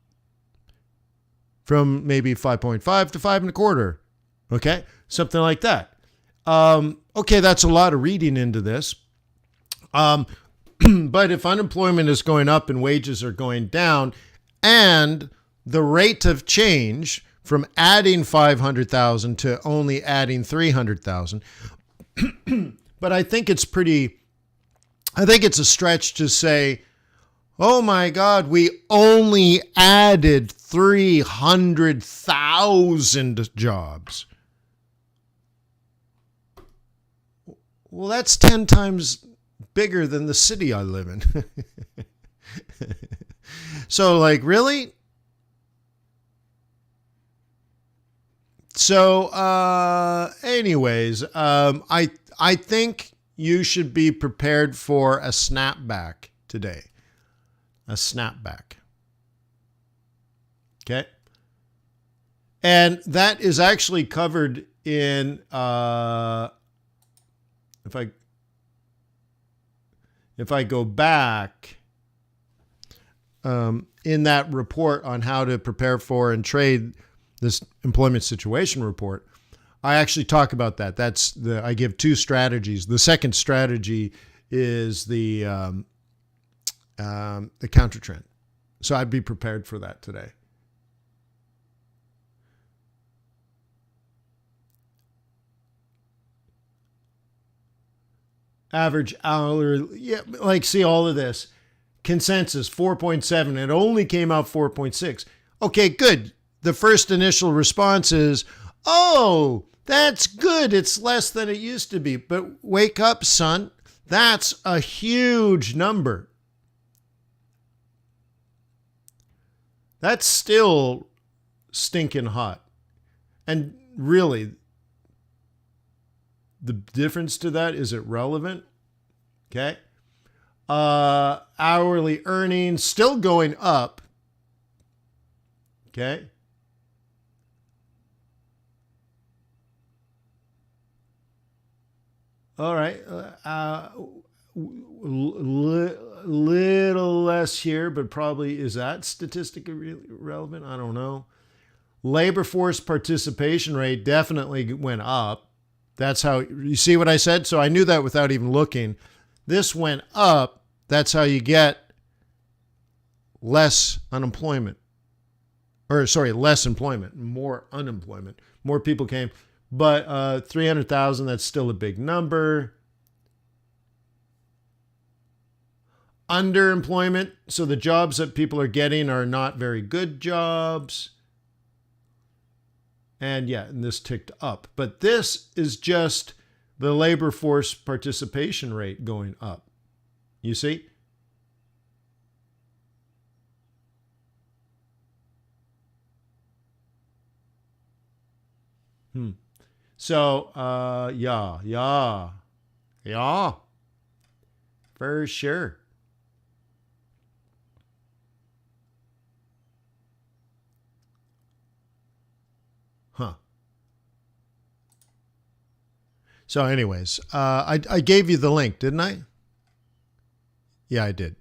from maybe 5.5 to 5.25. Okay, something like that. Okay, that's a lot of reading into this. But if unemployment is going up and wages are going down, and the rate of change from adding 500,000 to only adding 300,000, but I think it's a stretch to say, oh my God, we only added 300,000 jobs. Well, that's 10 times bigger than the city I live in. So, like, really? So, anyways, I think you should be prepared for a snapback today. A snapback. Okay? And that is actually covered in, if I go back in that report on how to prepare for and trade this employment situation report, I actually talk about that. I give two strategies. The second strategy is the counter trend. So I'd be prepared for that today. Average hourly, yeah, like see all of this. Consensus 4.7. It only came out 4.6. Okay, good. The first initial response is, oh, that's good. It's less than it used to be. But wake up, son. That's a huge number. That's still stinking hot. And really, the difference to that, is it relevant? Okay. Hourly earnings still going up. Okay. All right. Little less here, but probably, is that statistically really relevant? I don't know. Labor force participation rate definitely went up. That's how, you see what I said? So I knew that without even looking. This went up. That's how you get less unemployment. Less employment, more unemployment. More people came. But 300,000, that's still a big number. Underemployment, so the jobs that people are getting are not very good jobs. And yeah, and this ticked up. But this is just the labor force participation rate going up. You see? So, yeah. For sure. So anyways, I gave you the link, didn't I? Yeah, I did.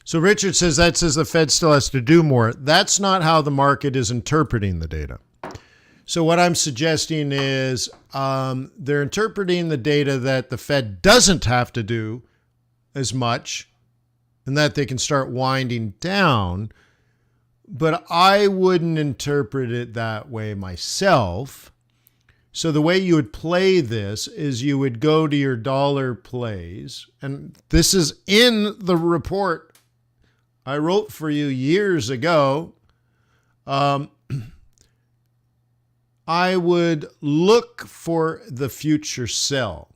So Richard says that says the Fed still has to do more. That's not how the market is interpreting the data. So what I'm suggesting is they're interpreting the data that the Fed doesn't have to do as much and that they can start winding down. But I wouldn't interpret it that way myself. So the way you would play this is you would go to your dollar plays. And this is in the report I wrote for you years ago. I would look for the future sell.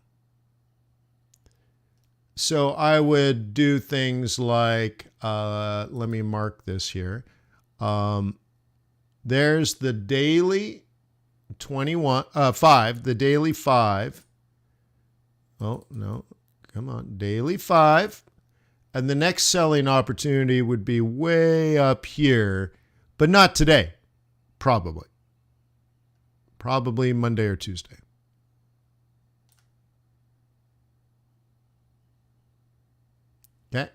So I would do things like, let me mark this here. There's the daily 5, the daily 5. Oh, no, come on, daily 5. And the next selling opportunity would be way up here, but not today, probably. Probably Monday or Tuesday. Okay.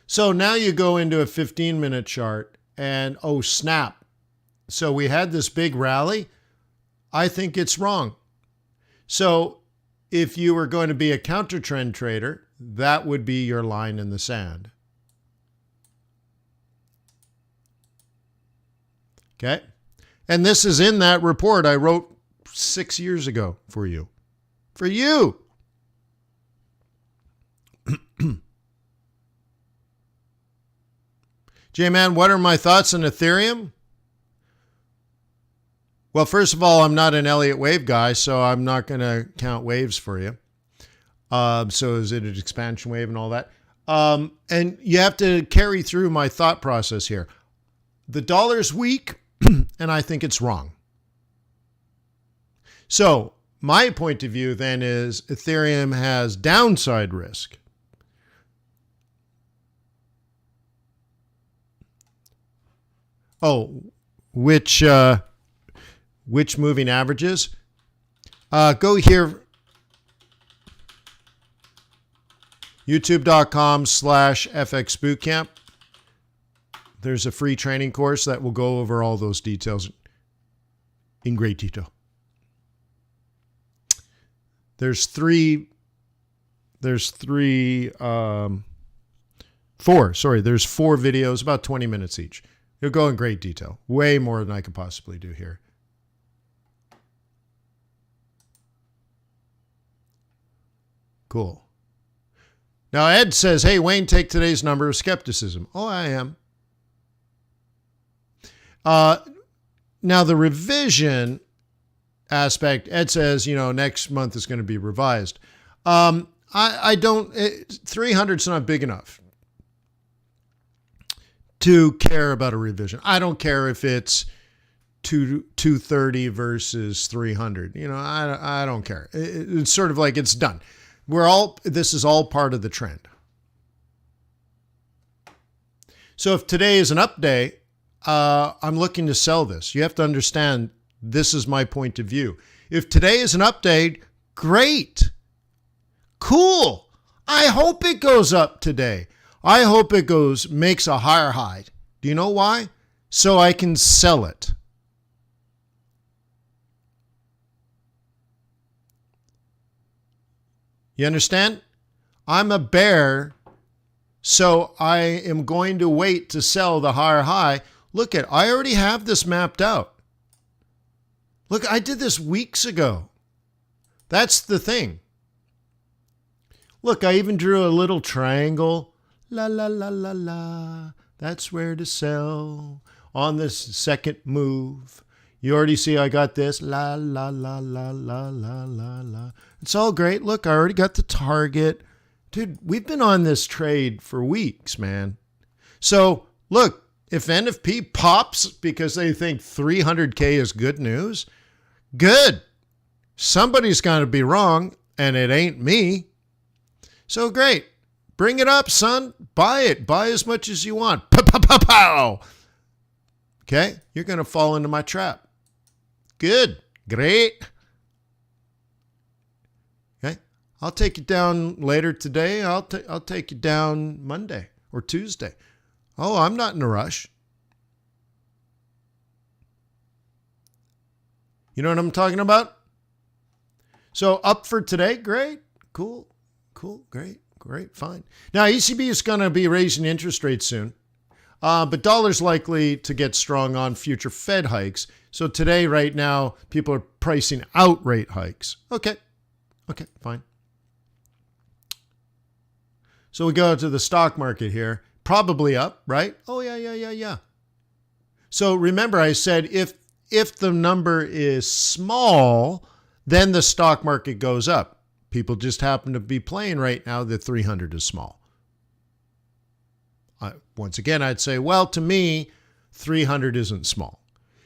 So now you go into a 15-minute chart and, oh, snap. So we had this big rally. I think it's wrong. So if you were going to be a counter trend trader, that would be your line in the sand. Okay. And this is in that report I wrote 6 years ago for you. For you. J-Man, what are my thoughts on Ethereum? Well, first of all, I'm not an Elliott wave guy, so I'm not going to count waves for you. So is it an expansion wave and all that? And you have to carry through my thought process here. The dollar's weak, and I think it's wrong. So my point of view then is Ethereum has downside risk. Oh, which moving averages? Go here, youtube.com/FX Bootcamp. There's a free training course that will go over all those details in great detail. There's four videos, about 20 minutes each. It'll go in great detail, way more than I could possibly do here. Cool. Now, Ed says, hey, Wayne, take today's number of skepticism. Oh, I am. Now, the revision aspect, Ed says, next month is going to be revised. I don't, 300's not big enough to care about a revision. I don't care if it's 230 versus 300. I don't care. It's sort of like it's done. This is all part of the trend. So if today is an up day, I'm looking to sell this. You have to understand this is my point of view. If today is an update, great. Cool. I hope it goes up today. I hope it makes a higher high. Do you know why? So I can sell it. You understand? I'm a bear, so I am going to wait to sell the higher high. Look I already have this mapped out. Look, I did this weeks ago. That's the thing. Look, I even drew a little triangle. La, la, la, la, la. That's where to sell on this second move. You already see I got this. La, la, la, la, la, la, la, la. It's all great. Look, I already got the target. Dude, we've been on this trade for weeks, man. So, look, if NFP pops because they think 300K is good news, good. Somebody's going to be wrong, and it ain't me. So, great. Bring it up, son. Buy it. Buy as much as you want. Pow. Okay? You're going to fall into my trap. Good. Great. Okay? I'll take you down later today. I'll take you down Monday or Tuesday. Oh, I'm not in a rush. You know what I'm talking about? So up for today, great, cool, great, fine. Now ECB is going to be raising interest rates soon, but dollar's likely to get strong on future Fed hikes. So today, right now, people are pricing out rate hikes. Okay, fine. So we go to the stock market here, probably up, right? Oh yeah. So remember I said if the number is small, then the stock market goes up. People just happen to be playing right now that 300 is small. Once again, I'd say, well, to me, 300 isn't small.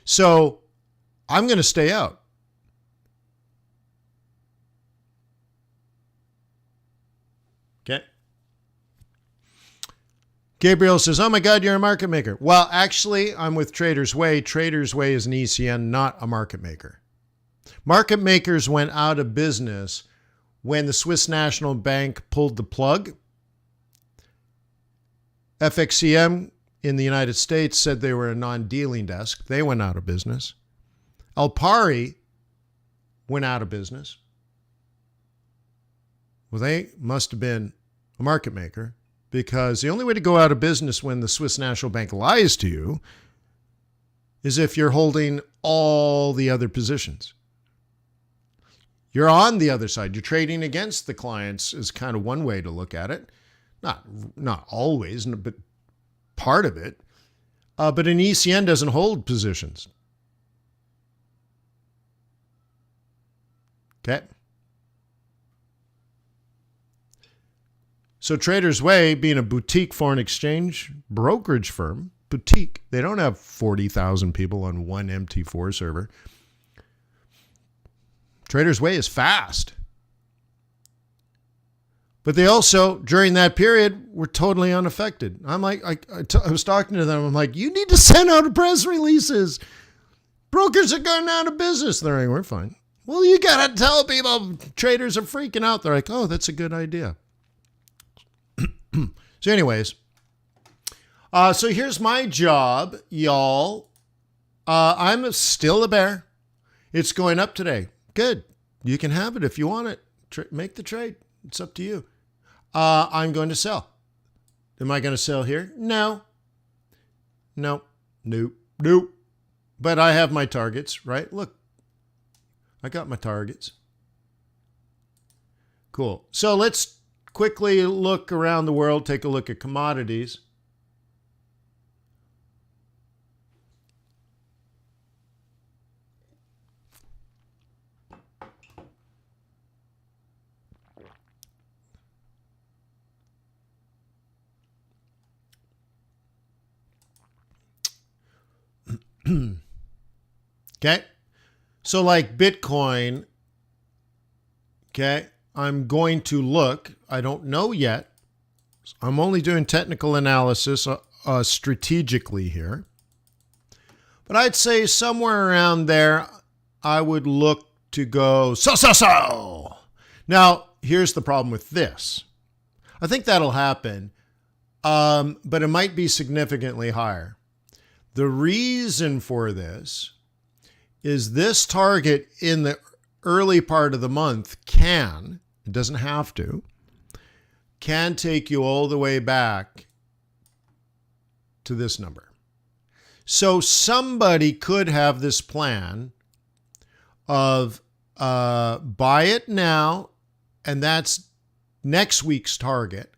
So I'm going to stay out. Okay. Gabriel says, oh my God, you're a market maker. Well, actually, I'm with Traders Way. Traders Way is an ECN, not a market maker. Market makers went out of business when the Swiss National Bank pulled the plug. FXCM in the United States said they were a non-dealing desk. They went out of business. Alpari went out of business. Well, they must have been a market maker, because the only way to go out of business when the Swiss National Bank lies to you is if you're holding all the other positions. You're on the other side. You're trading against the clients is kind of one way to look at it. Not always, but part of it. But an ECN doesn't hold positions. Okay. So Traders Way, being a boutique foreign exchange brokerage firm, boutique, they don't have 40,000 people on one MT4 server. Traders Way is fast. But they also, during that period, were totally unaffected. I'm like, I was talking to them. I'm like, you need to send out press releases. Brokers are going out of business. They're like, we're fine. Well, you got to tell people traders are freaking out. They're like, oh, that's a good idea. So anyways, so here's my job, y'all. I'm still a bear. It's going up today. Good. You can have it if you want it. Make the trade. It's up to you. I'm going to sell. Am I going to sell here? No. Nope. But I have my targets, right? Look, I got my targets. Cool. So let's quickly look around the world, take a look at commodities. Okay. So like Bitcoin, okay, I'm going to look. I don't know yet. I'm only doing technical analysis strategically here. But I'd say somewhere around there, I would look to go so. Now, here's the problem with this. I think that'll happen, but it might be significantly higher. The reason for this is this target in the early part of the month it doesn't have to, can take you all the way back to this number. So somebody could have this plan of buy it now, and that's next week's target.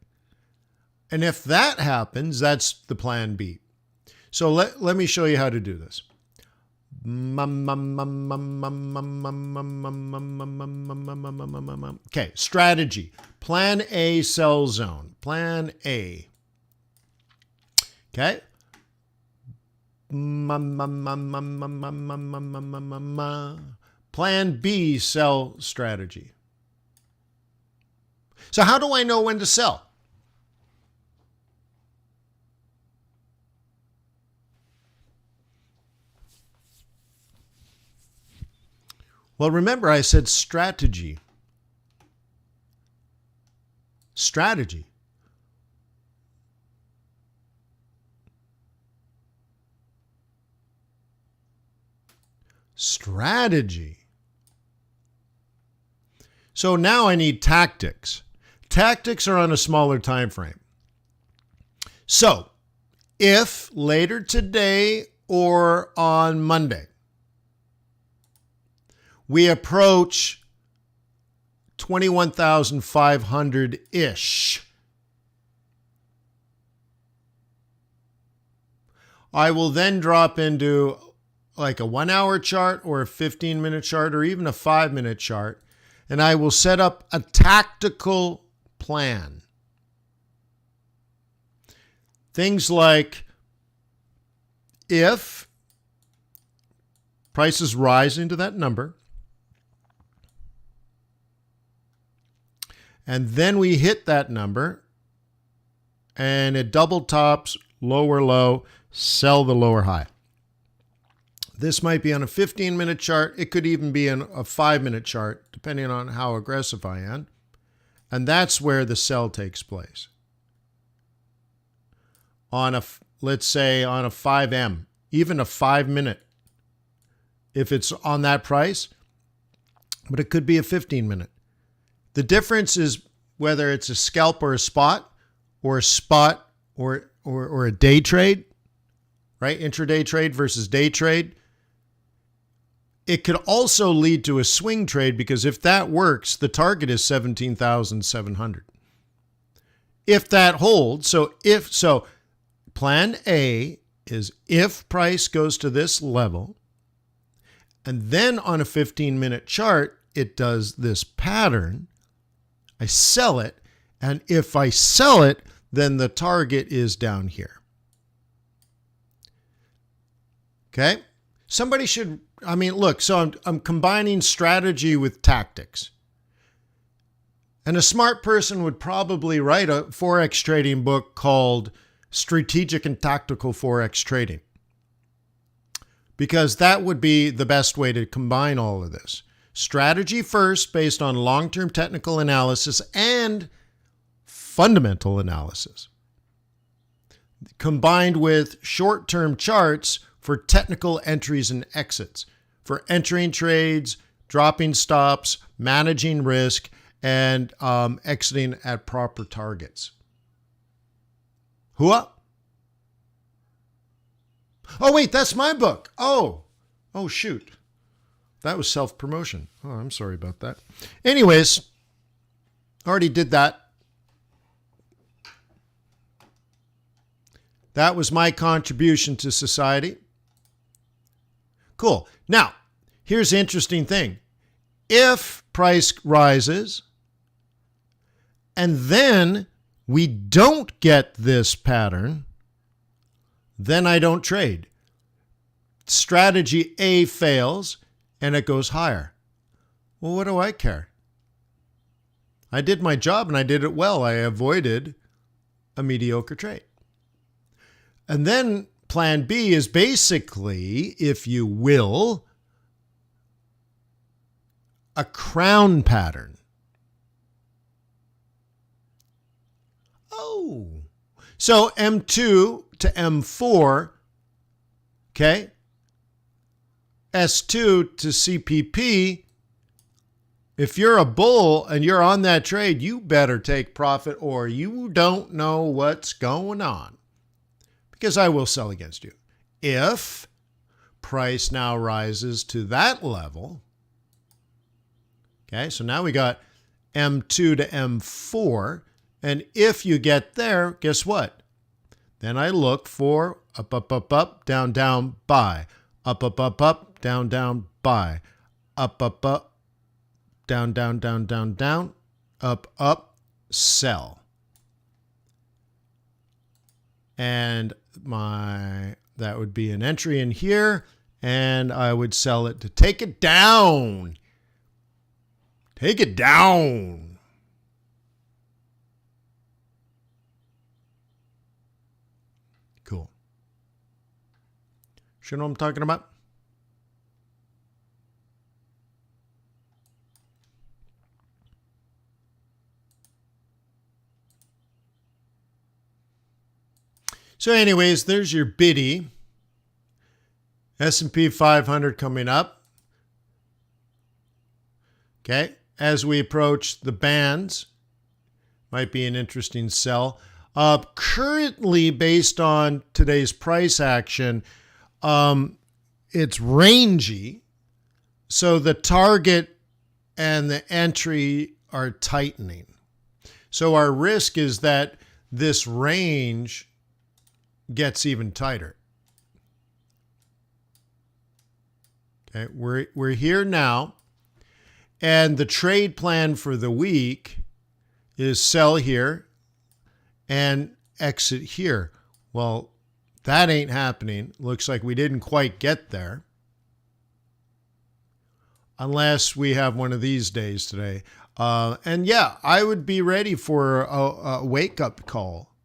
And if that happens, that's the plan B. So let me show you how to do this. Okay, strategy. Plan A, sell zone. Plan A. Okay. Plan B, sell strategy. So how do I know when to sell? Well, remember I said strategy. Strategy. strategy. So now I need tactics. Tactics are on a smaller time frame. So if later today or on Monday we approach 21,500-ish, I will then drop into like a 1 hour chart or a 15-minute chart or even a 5-minute chart, and I will set up a tactical plan. Things like, if prices rise into that number, and then we hit that number, and it double tops, lower low, sell the lower high. This might be on a 15-minute chart. It could even be in a 5-minute chart, depending on how aggressive I am. And that's where the sell takes place. On a, let's say on a 5M, even a 5-minute, if it's on that price, but it could be a 15-minute. The difference is whether it's a scalp or a spot or a day trade, right? Intraday trade versus day trade. It could also lead to a swing trade, because if that works, the target is 17,700. If that holds, so plan A is if price goes to this level, and then on a 15-minute chart, it does this pattern, I sell it, and if I sell it, then the target is down here. Okay? Somebody should, look, so I'm combining strategy with tactics. And a smart person would probably write a Forex trading book called Strategic and Tactical Forex Trading, because that would be the best way to combine all of this. Strategy first, based on long-term technical analysis and fundamental analysis, combined with short-term charts for technical entries and exits, for entering trades, dropping stops, managing risk, and exiting at proper targets. Hua? Oh, wait, that's my book. Oh, shoot. That was self-promotion. Oh, I'm sorry about that. Anyways, already did that. That was my contribution to society. Cool. Now, here's the interesting thing. If price rises and then we don't get this pattern, then I don't trade. Strategy A fails and it goes higher. Well, what do I care? I did my job and I did it well. I avoided a mediocre trade. And then plan B is basically, if you will, a crown pattern. Oh, so M2 to M4, okay? S2 to CPP. If you're a bull and you're on that trade, you better take profit or you don't know what's going on, because I will sell against you. If price now rises to that level, okay, so now we got M2 to M4, and if you get there, guess what? Then I look for up, up, up, up, down, down, buy. Up, up, up, up, down, down, buy. Up, up, up, down, down, down, down, down, up, up, sell. And that would be an entry in here, and I would sell it to take it down. Take it down. Cool. Sure know what I'm talking about? So anyways, there's your biddy. S&P 500 coming up. Okay. As we approach the bands, might be an interesting sell. Currently, based on today's price action, it's rangy. So the target and the entry are tightening. So our risk is that this range gets even tighter. Okay, we're here now, and the trade plan for the week is sell here and exit here. Well, that ain't happening. Looks like we didn't quite get there. Unless we have one of these days today. And yeah, I would be ready for a wake-up call.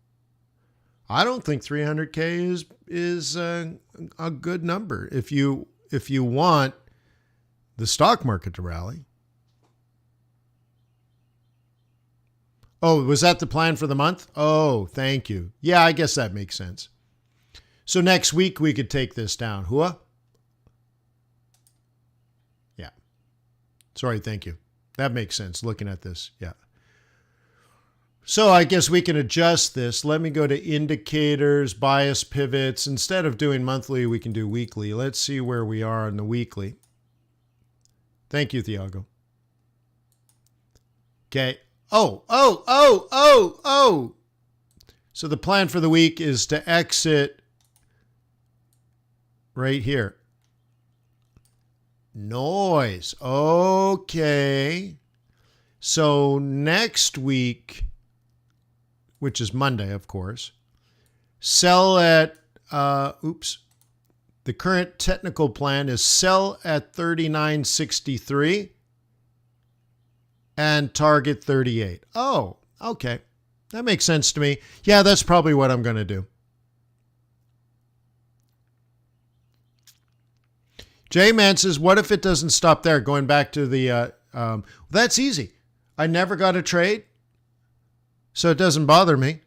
I don't think 300K is a good number if you want the stock market to rally. Oh, was that the plan for the month? Oh, thank you. Yeah, I guess that makes sense. So next week we could take this down. Hua? Yeah. Sorry, thank you. That makes sense looking at this. Yeah. So I guess we can adjust this. Let me go to indicators, bias pivots. Instead of doing monthly, we can do weekly. Let's see where we are on the weekly. Thank you, Thiago. Okay. Oh. So the plan for the week is to exit right here. Noise. Okay. So next week, which is Monday, of course, sell at, the current technical plan is sell at 39.63 and target 38. Oh, okay. That makes sense to me. Yeah, that's probably what I'm going to do. J-Man says, what if it doesn't stop there? Going back to the, that's easy. I never got a trade, so it doesn't bother me.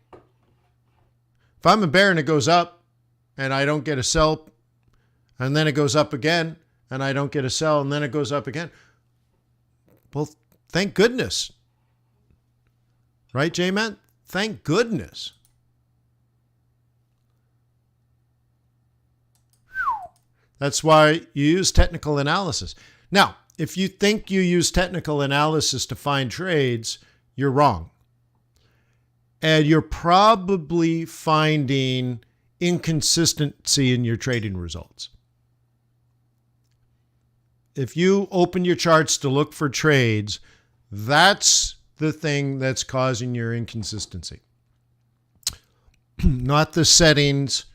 If I'm a bear and it goes up and I don't get a sell, and then it goes up again and I don't get a sell, and then it goes up again. Well, thank goodness. Right, J-Man? Thank goodness. That's why you use technical analysis. Now, if you think you use technical analysis to find trades, you're wrong. And you're probably finding inconsistency in your trading results. If you open your charts to look for trades, that's the thing that's causing your inconsistency. Not the settings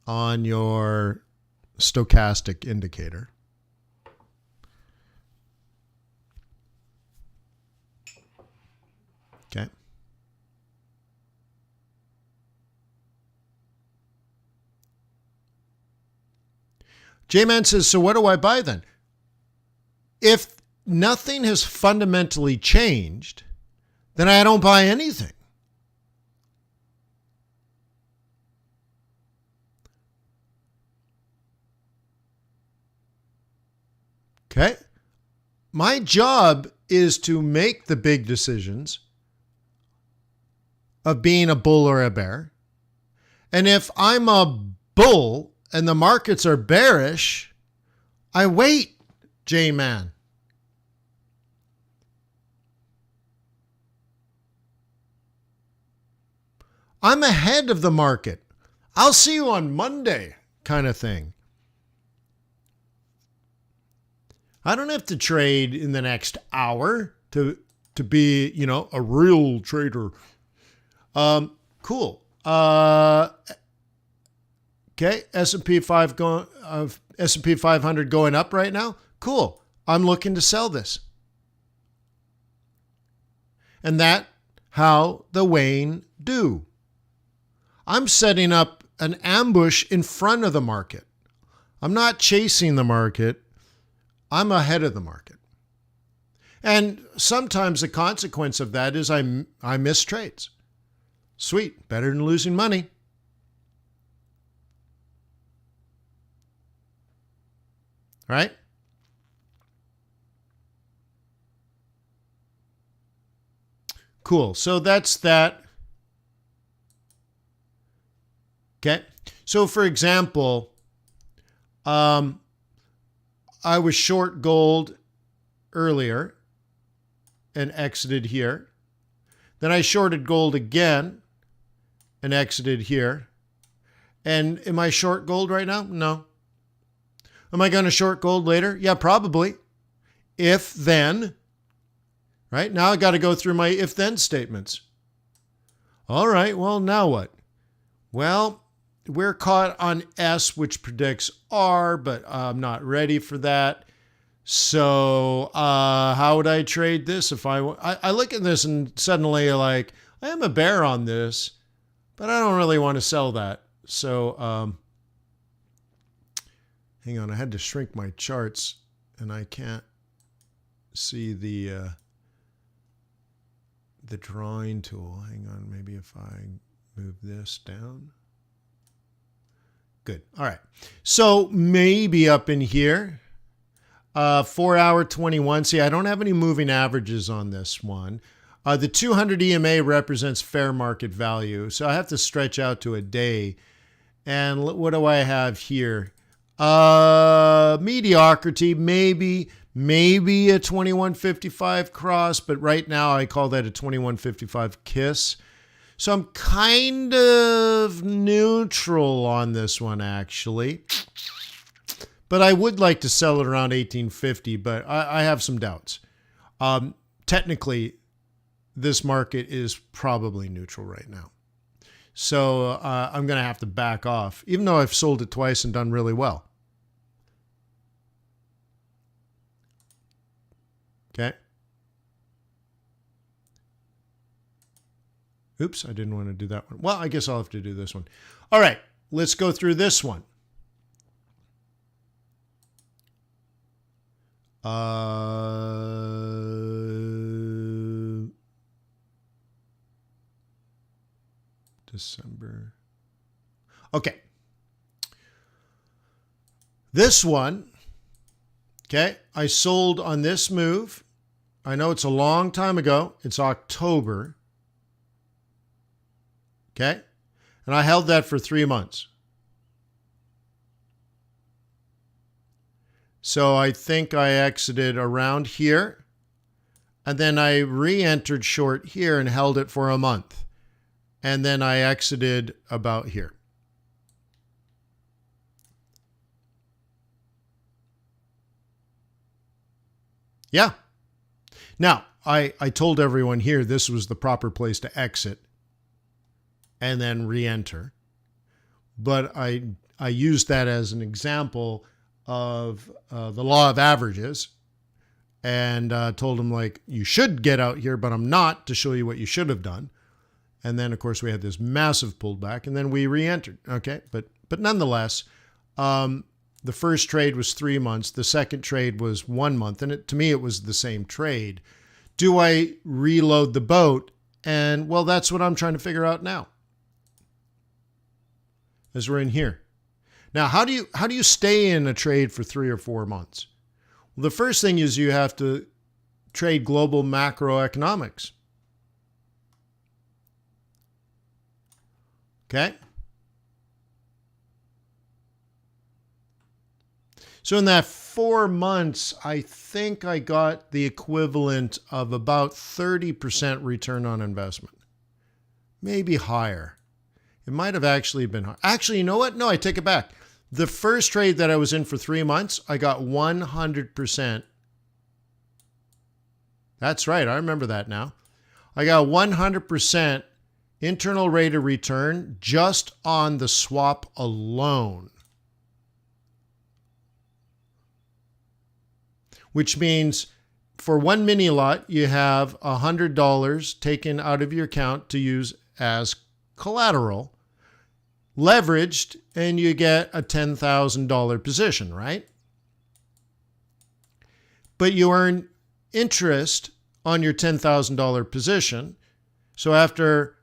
on your stochastic indicator. Okay. J-Man says, so what do I buy then? If nothing has fundamentally changed, then I don't buy anything. Okay? My job is to make the big decisions of being a bull or a bear. And if I'm a bull and the markets are bearish, I wait, J-Man. I'm ahead of the market. I'll see you on Monday kind of thing. I don't have to trade in the next hour to be, a real trader. Cool. Okay, S&P 500 going up right now. Cool. I'm looking to sell this. And that's how the Wayne do. I'm setting up an ambush in front of the market. I'm not chasing the market. I'm ahead of the market. And sometimes the consequence of that is I miss trades. Sweet, better than losing money. Right? Cool. So that's that. Okay. So for example, I was short gold earlier and exited here. Then I shorted gold again and exited here. And am I short gold right now? No. Am I going to short gold later? Yeah, probably. If then, right? Now I got to go through my if then statements. All right, well, now what? Well, we're caught on S, which predicts R, but I'm not ready for that. So how would I trade this if I look at this and suddenly like, I am a bear on this, but I don't really want to sell that. So hang on, I had to shrink my charts and I can't see the drawing tool. Hang on, maybe if I move this down. Good. All right. So maybe up in here, 4 hour 21. See, I don't have any moving averages on this one. The 200 EMA represents fair market value. So I have to stretch out to a day. And what do I have here? Mediocrity, maybe a 2155 cross, but right now I call that a 2155 kiss. So I'm kind of neutral on this one, actually. But I would like to sell it around 1850, but I have some doubts. Technically, this market is probably neutral right now. So I'm going to have to back off, even though I've sold it twice and done really well. Okay. Oops, I didn't want to do that one. Well, I guess I'll have to do this one. All right, let's go through this one. December. Okay. This one, okay, I sold on this move. I know it's a long time ago. It's October. Okay. And I held that for 3 months. So I think I exited around here. And then I re-entered short here and held it for a month. And then I exited about here. Yeah. Now, I told everyone here this was the proper place to exit and then re-enter. But I used that as an example of the law of averages and told them, like, you should get out here, but I'm not, to show you what you should have done. And then, of course, we had this massive pullback, and then we re-entered. Okay, but nonetheless, the first trade was 3 months. The second trade was 1 month, and to me, it was the same trade. Do I reload the boat? And, well, that's what I'm trying to figure out now, as we're in here. Now, how do you stay in a trade for 3 or 4 months? Well, the first thing is you have to trade global macroeconomics. Okay. So in that 4 months, I think I got the equivalent of about 30% return on investment. Maybe higher. It might have actually been higher. Actually, you know what? No, I take it back. The first trade that I was in for 3 months, I got 100%. That's right. I remember that now. I got 100% internal rate of return just on the swap alone. Which means for one mini lot, you have $100 taken out of your account to use as collateral, leveraged, and you get a $10,000 position, right? But you earn interest on your $10,000 position. So after,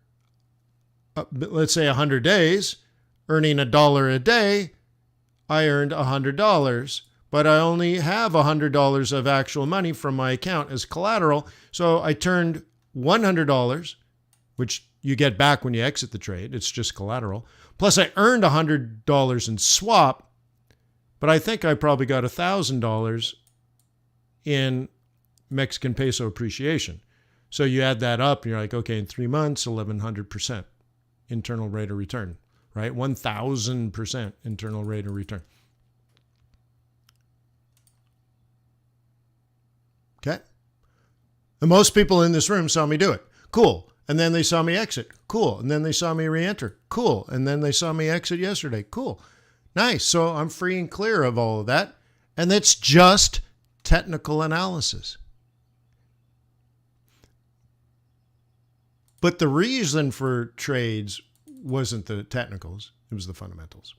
let's say 100 days, earning $1 a day, I earned $100. But I only have $100 of actual money from my account as collateral. So I turned $100, which you get back when you exit the trade. It's just collateral. Plus I earned $100 in swap, but I think I probably got $1,000 in Mexican peso appreciation. So you add that up and you're like, okay, in 3 months, 1,100% internal rate of return, right? 1,000% internal rate of return. Okay. And most people in this room saw me do it. Cool. And then they saw me exit. Cool. And then they saw me re-enter. Cool. And then they saw me exit yesterday. Cool. Nice. So I'm free and clear of all of that. And that's just technical analysis. But the reason for trades wasn't the technicals. It was the fundamentals.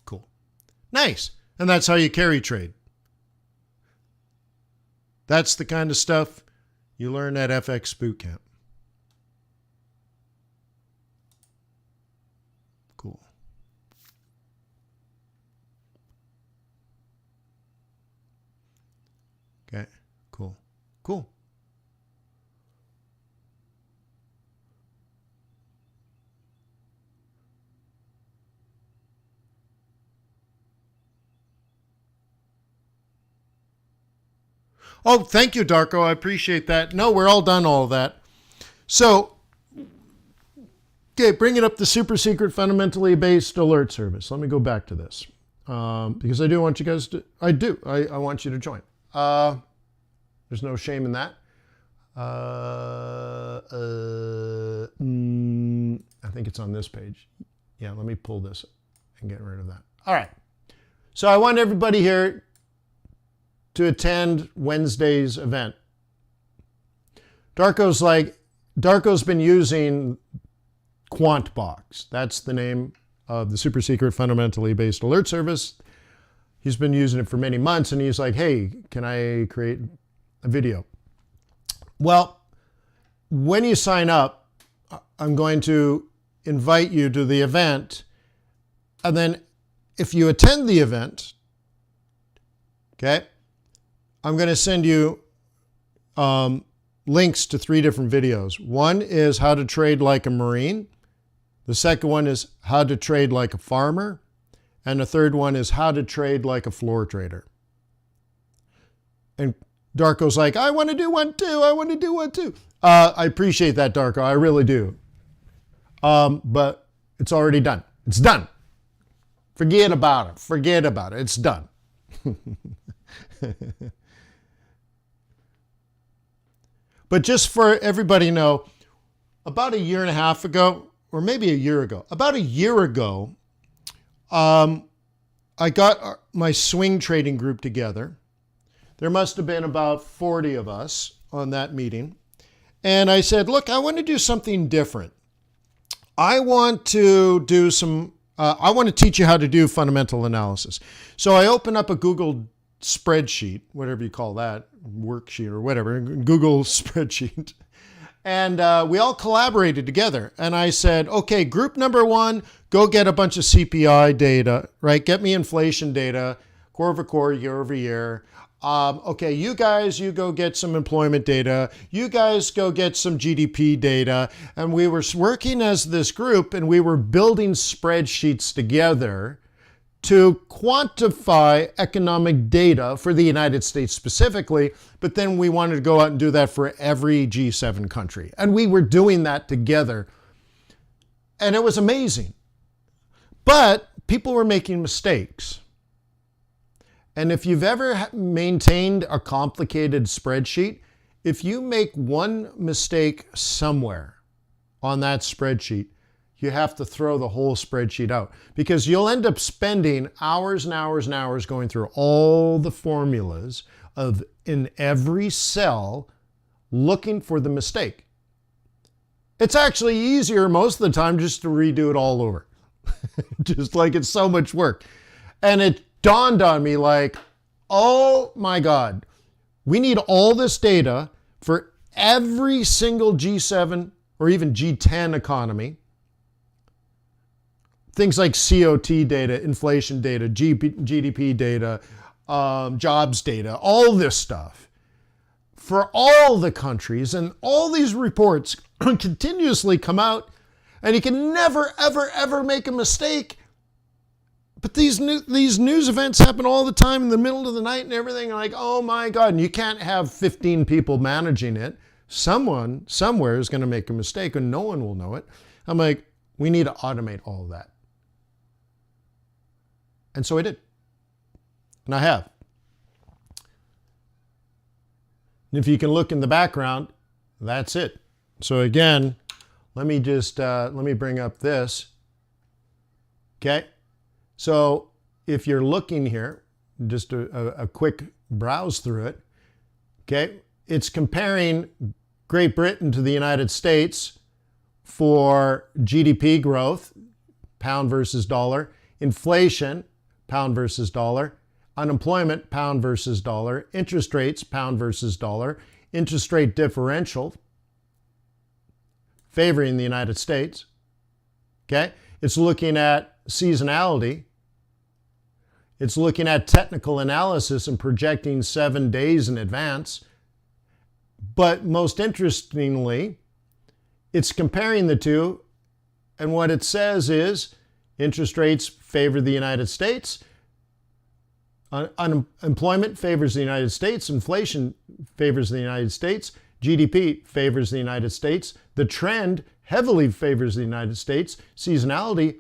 Cool. Nice. And that's how you carry trade. That's the kind of stuff you learn at FX Bootcamp. Cool. Okay, cool. Cool. Oh, thank you, Darko. I appreciate that. No, we're all done all of that. So, okay, bringing up the super secret fundamentally based alert service. Let me go back to this because I do want you guys to, I want you to join. There's no shame in that. I think it's on this page. Yeah, let me pull this and get rid of that. All right. So I want everybody here to attend Wednesday's event. Darko's been using QuantBox. That's the name of the super secret fundamentally based alert service. He's been using it for many months and he's like, hey, can I create a video? Well, when you sign up, I'm going to invite you to the event. And then if you attend the event, okay, I'm going to send you links to 3 different videos. One is how to trade like a Marine. The second one is how to trade like a farmer. And the third one is how to trade like a floor trader. And Darko's like, I want to do one too. I want to do one too. I appreciate that, Darko. I really do. But it's already done. It's done. Forget about it. Forget about it. It's done. But just for everybody to know, about a year and a half ago, or maybe a year ago, about a year ago, I got my swing trading group together. There must have been about 40 of us on that meeting. And I said, look, I want to do something different. I want to do I want to teach you how to do fundamental analysis. So I open up a Google spreadsheet, whatever you call that, worksheet or whatever, Google spreadsheet. And we all collaborated together. And I said, okay, group number 1, go get a bunch of CPI data, right? Get me inflation data, core over core, year over year. Okay, you guys, you go get some employment data. You guys go get some GDP data. And we were working as this group and we were building spreadsheets together to quantify economic data for the United States specifically, but then we wanted to go out and do that for every G7 country. And we were doing that together. And it was amazing. But people were making mistakes. And if you've ever maintained a complicated spreadsheet, if you make one mistake somewhere on that spreadsheet, you have to throw the whole spreadsheet out because you'll end up spending hours and hours and hours going through all the formulas in every cell looking for the mistake. It's actually easier most of the time just to redo it all over. Just like it's so much work. And it dawned on me like, oh my God, we need all this data for every single G7 or even G10 economy. Things like COT data, inflation data, GDP data, jobs data, all this stuff for all the countries, and all these reports continuously come out, and you can never, ever, ever make a mistake. But these news events happen all the time in the middle of the night and everything. Like, oh my God, and you can't have 15 people managing it. Someone, somewhere is going to make a mistake and no one will know it. I'm like, we need to automate all of that. And so I did. And I have. And if you can look in the background, that's it. So again, let me bring up this. Okay. So if you're looking here, just a quick browse through it. Okay. It's comparing Great Britain to the United States for GDP growth, pound versus dollar, inflation, pound versus dollar, unemployment, pound versus dollar, interest rates, pound versus dollar, interest rate differential, favoring the United States. Okay? It's looking at seasonality. It's looking at technical analysis and projecting 7 days in advance. But most interestingly, it's comparing the two, and what it says is interest rates favor the United States, unemployment favors the United States, inflation favors the United States, GDP favors the United States, the trend heavily favors the United States, seasonality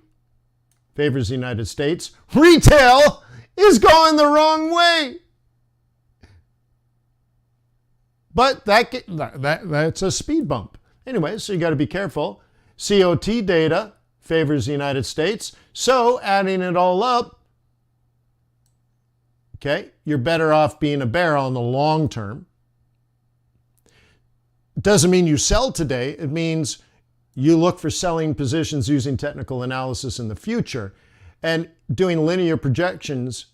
favors the United States, retail is going the wrong way. But that's a speed bump. Anyway, so you got to be careful. COT data favors the United States. So adding it all up, okay, you're better off being a bear on the long term. It doesn't mean you sell today. It means you look for selling positions using technical analysis in the future. And doing linear projections,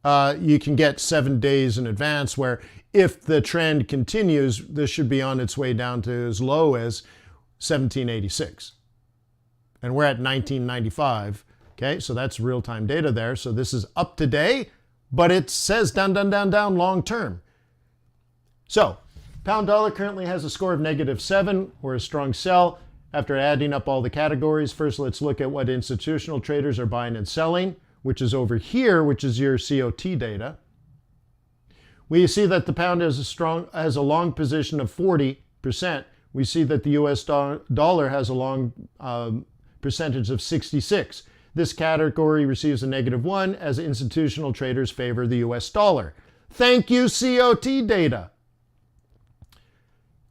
you can get 7 days in advance, where if the trend continues, this should be on its way down to as low as 1786. And we're at 1995. Okay, so that's real-time data there. So this is up today, but it says down, down, down, down long term. So pound dollar currently has a score of -7, or a strong sell. After adding up all the categories, first let's look at what institutional traders are buying and selling, which is over here, which is your COT data. We see that the pound has a long position of 40%. We see that the US dollar has a long percentage of 66. This category receives a -1 as institutional traders favor the US dollar. Thank you, COT data.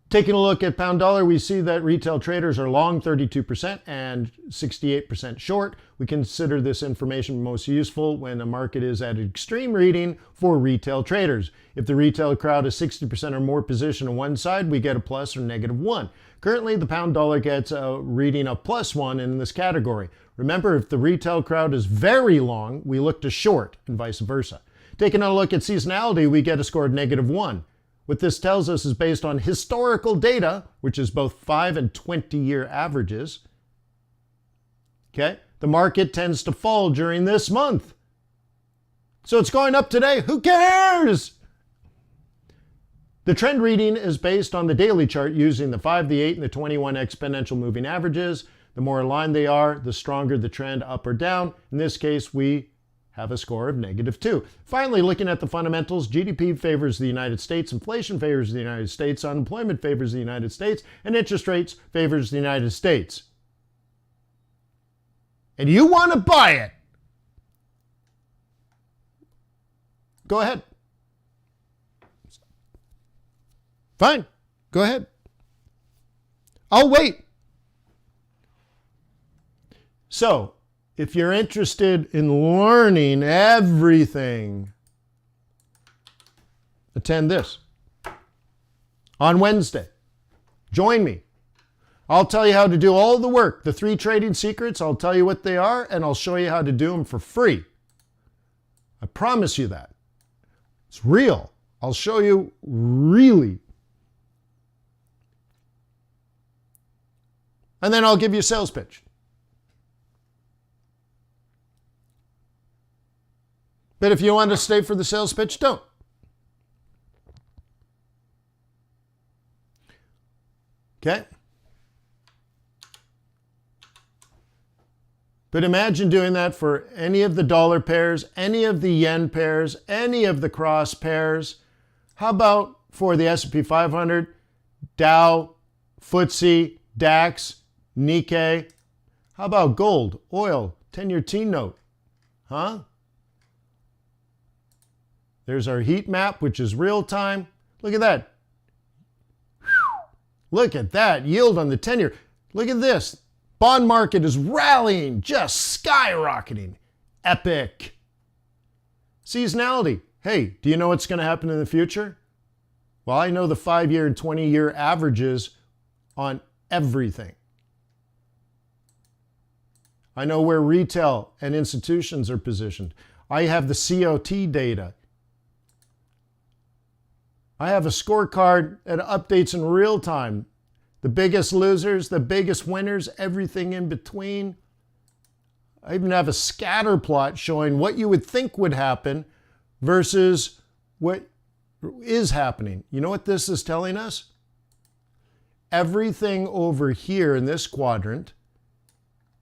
Taking a look at pound dollar, we see that retail traders are long 32% and 68% short. We consider this information most useful when the market is at extreme reading for retail traders. If the retail crowd is 60% or more position on one side, we get a plus or -1. Currently, the pound dollar gets a reading of +1 in this category. Remember, if the retail crowd is very long, we look to short and vice versa. Taking a look at seasonality, we get a score of -1. What this tells us is based on historical data, which is both 5 and 20-year averages. Okay, the market tends to fall during this month. So it's going up today. Who cares? The trend reading is based on the daily chart using the 5, the 8, and the 21 exponential moving averages. The more aligned they are, the stronger the trend up or down. In this case, we have a score of -2. Finally, looking at the fundamentals, GDP favors the United States, inflation favors the United States, unemployment favors the United States, and interest rates favors the United States. And you want to buy it? Go ahead. Fine, go ahead. I'll wait. So, if you're interested in learning everything, attend this on Wednesday. Join me. I'll tell you how to do all the work. The 3 trading secrets, I'll tell you what they are, and I'll show you how to do them for free. I promise you that. It's real. I'll show you really. And then I'll give you a sales pitch. But if you want to stay for the sales pitch, don't. Okay? But imagine doing that for any of the dollar pairs, any of the yen pairs, any of the cross pairs. How about for the S&P 500, Dow, FTSE, DAX, Nikkei? How about gold, oil, 10-year T-note? Huh? There's our heat map, which is real time. Look at that. Look at that yield on the 10-year. Look at this. Bond market is rallying, just skyrocketing. Epic. Seasonality. Hey, do you know what's going to happen in the future? Well, I know the 5-year and 20-year averages on everything. I know where retail and institutions are positioned. I have the COT data. I have a scorecard that updates in real time. The biggest losers, the biggest winners, everything in between. I even have a scatter plot showing what you would think would happen versus what is happening. You know what this is telling us? Everything over here in this quadrant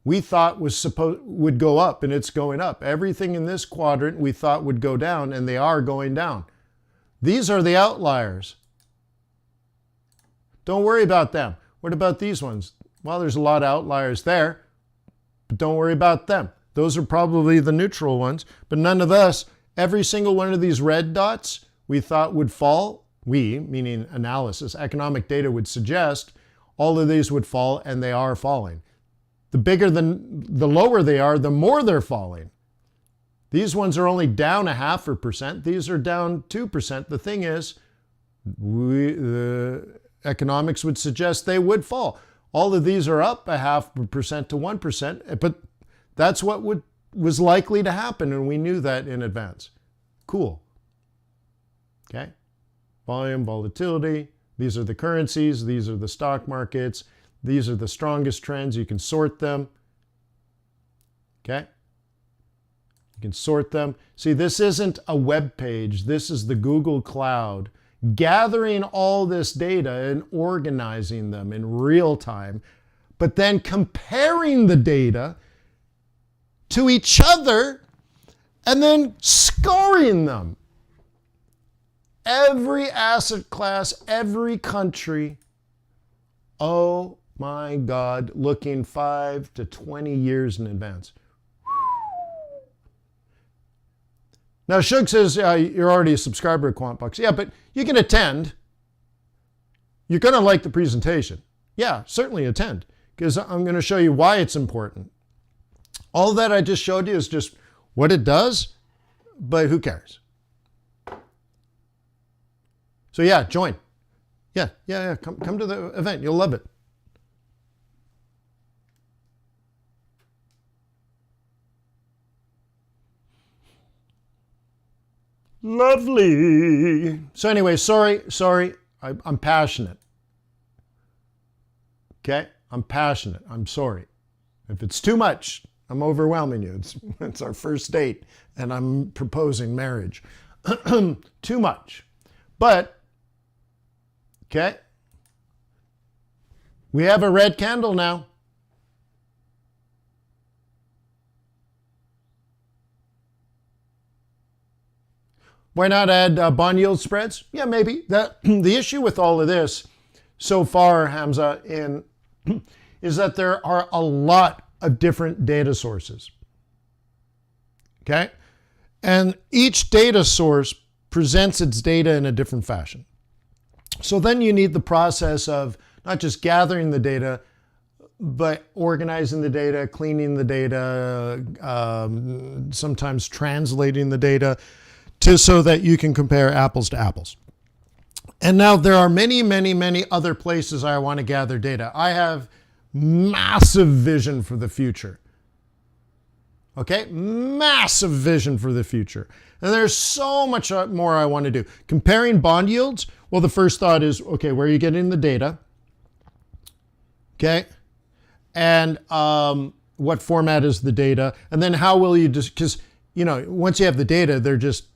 we thought would go up, and it's going up. Everything in this quadrant we thought would go down, and they are going down. These are the outliers. Don't worry about them. What about these ones? Well, there's a lot of outliers there, but don't worry about them. Those are probably the neutral ones, but none of us, every single one of these red dots we thought would fall. We, meaning analysis, economic data would suggest all of these would fall, and they are falling. The lower they are, the more they're falling. These ones are only down 0.5%. These are down 2%. The thing is, the economics would suggest they would fall. All of these are up 0.5% to 1%, but that's what was likely to happen, and we knew that in advance. Cool. Okay? Volume, volatility. These are the currencies. These are the stock markets. These are the strongest trends. You can sort them. Okay? You can sort them. See, this isn't a web page. This is the Google Cloud, gathering all this data and organizing them in real time, but then comparing the data to each other and then scoring them. Every asset class, every country. Oh my God, looking 5 to 20 years in advance. Now, Shug says, you're already a subscriber at QuantBucks. Yeah, but you can attend. You're going to like the presentation. Yeah, certainly attend, because I'm going to show you why it's important. All that I just showed you is just what it does, but who cares? So yeah, join. Yeah. Come to the event. You'll love it. Lovely. So anyway, sorry. I'm passionate. Okay? I'm passionate. I'm sorry. If it's too much, I'm overwhelming you. It's our first date, and I'm proposing marriage. Too much. But, okay? We have a red candle now. Why not add bond yield spreads? Yeah, maybe. The issue with all of this so far, Hamza, is that there are a lot of different data sources. Okay? And each data source presents its data in a different fashion. So then you need the process of not just gathering the data, but organizing the data, cleaning the data, sometimes translating the data, so that you can compare apples to apples. And now there are many other places I want to gather data. I have massive vision for the future. Okay? Massive vision for the future. And there's so much more I want to do. Comparing bond yields, well, the first thought is, okay, where are you getting the data? Okay? And what format is the data? And then how will you just, because, once you have the data, they're just,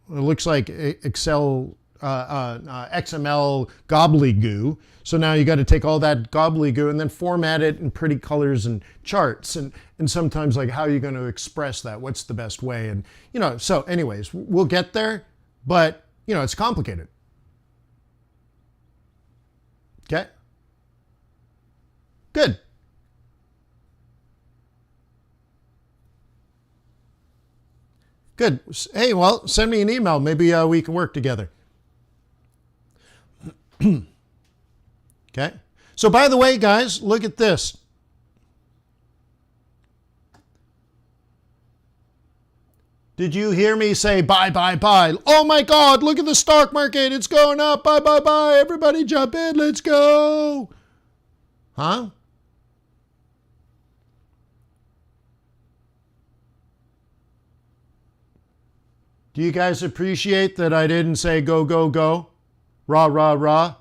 it looks like Excel XML gobbledygoo. So now you got to take all that gobbledygoo and then format it in pretty colors and charts. And sometimes like, how are you going to express that? What's the best way? And, so anyways, we'll get there, but, it's complicated. Okay. Good. Good. Hey, well, send me an email. Maybe we can work together. Okay. So by the way, guys, look at this. Did you hear me say buy, buy, buy? Oh my God, look at the stock market. It's going up. Buy, buy, buy. Everybody jump in. Let's go. Huh? Do you guys appreciate that I didn't say go, go, go? Rah, rah, rah.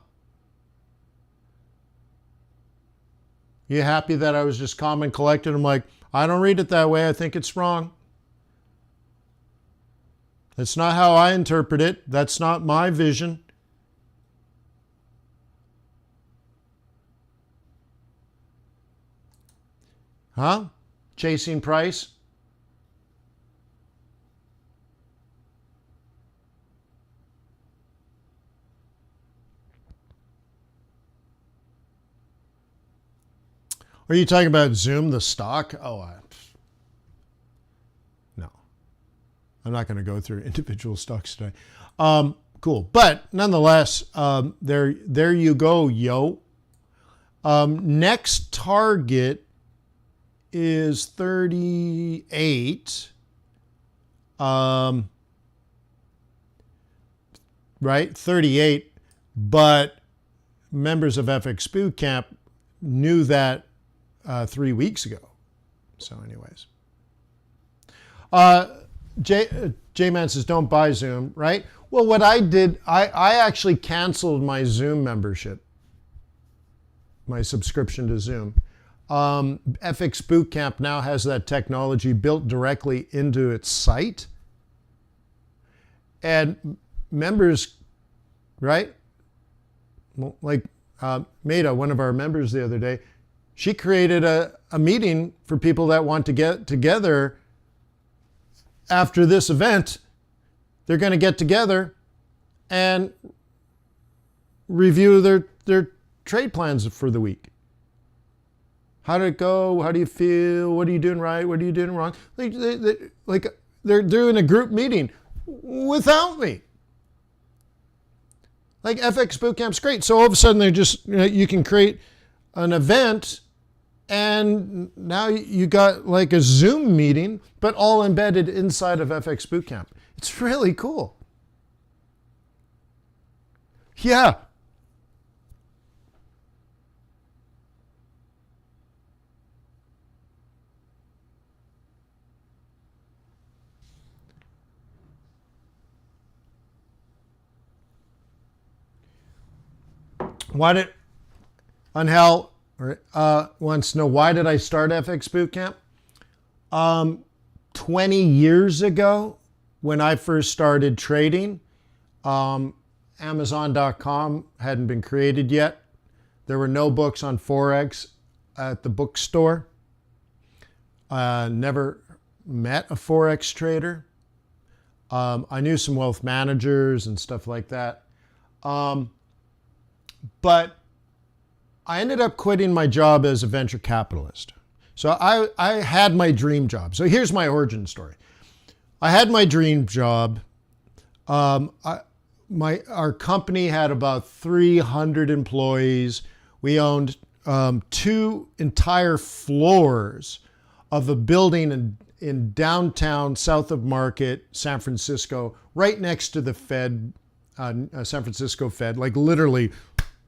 You happy that I was just calm and collected? I'm like, I don't read it that way. I think it's wrong. That's not how I interpret it. That's not my vision. Huh? Chasing price? Are you talking about Zoom, the stock? Oh, no. I'm not going to go through individual stocks today. Cool. But nonetheless, there you go, yo. Next target is 38. Right? 38. But members of FX Bootcamp knew that 3 weeks ago. So anyways. J-Man says, don't buy Zoom, right? Well, what I did, I actually canceled my Zoom membership, my subscription to Zoom. FX Bootcamp now has that technology built directly into its site. And members, right? Like Maida, one of our members the other day, she created a meeting for people that want to get together after this event. They're going to get together and review their trade plans for the week. How did it go? How do you feel? What are you doing right? What are you doing wrong? They're doing a group meeting without me. Like FX Bootcamp's great. So all of a sudden they're just, you can create an event and now you got like a Zoom meeting, but all embedded inside of FX Bootcamp. It's really cool. Yeah. Why did Angel wants to know, why did I start FX Bootcamp? 20 years ago, when I first started trading, Amazon.com hadn't been created yet. There were no books on Forex at the bookstore. Never met a Forex trader. I knew some wealth managers and stuff like that. But I ended up quitting my job as a venture capitalist. So I had my dream job. So here's my origin story. I had my dream job. Our company had about 300 employees. We owned 2 entire floors of a building in downtown, south of Market, San Francisco, right next to the Fed, San Francisco Fed, like literally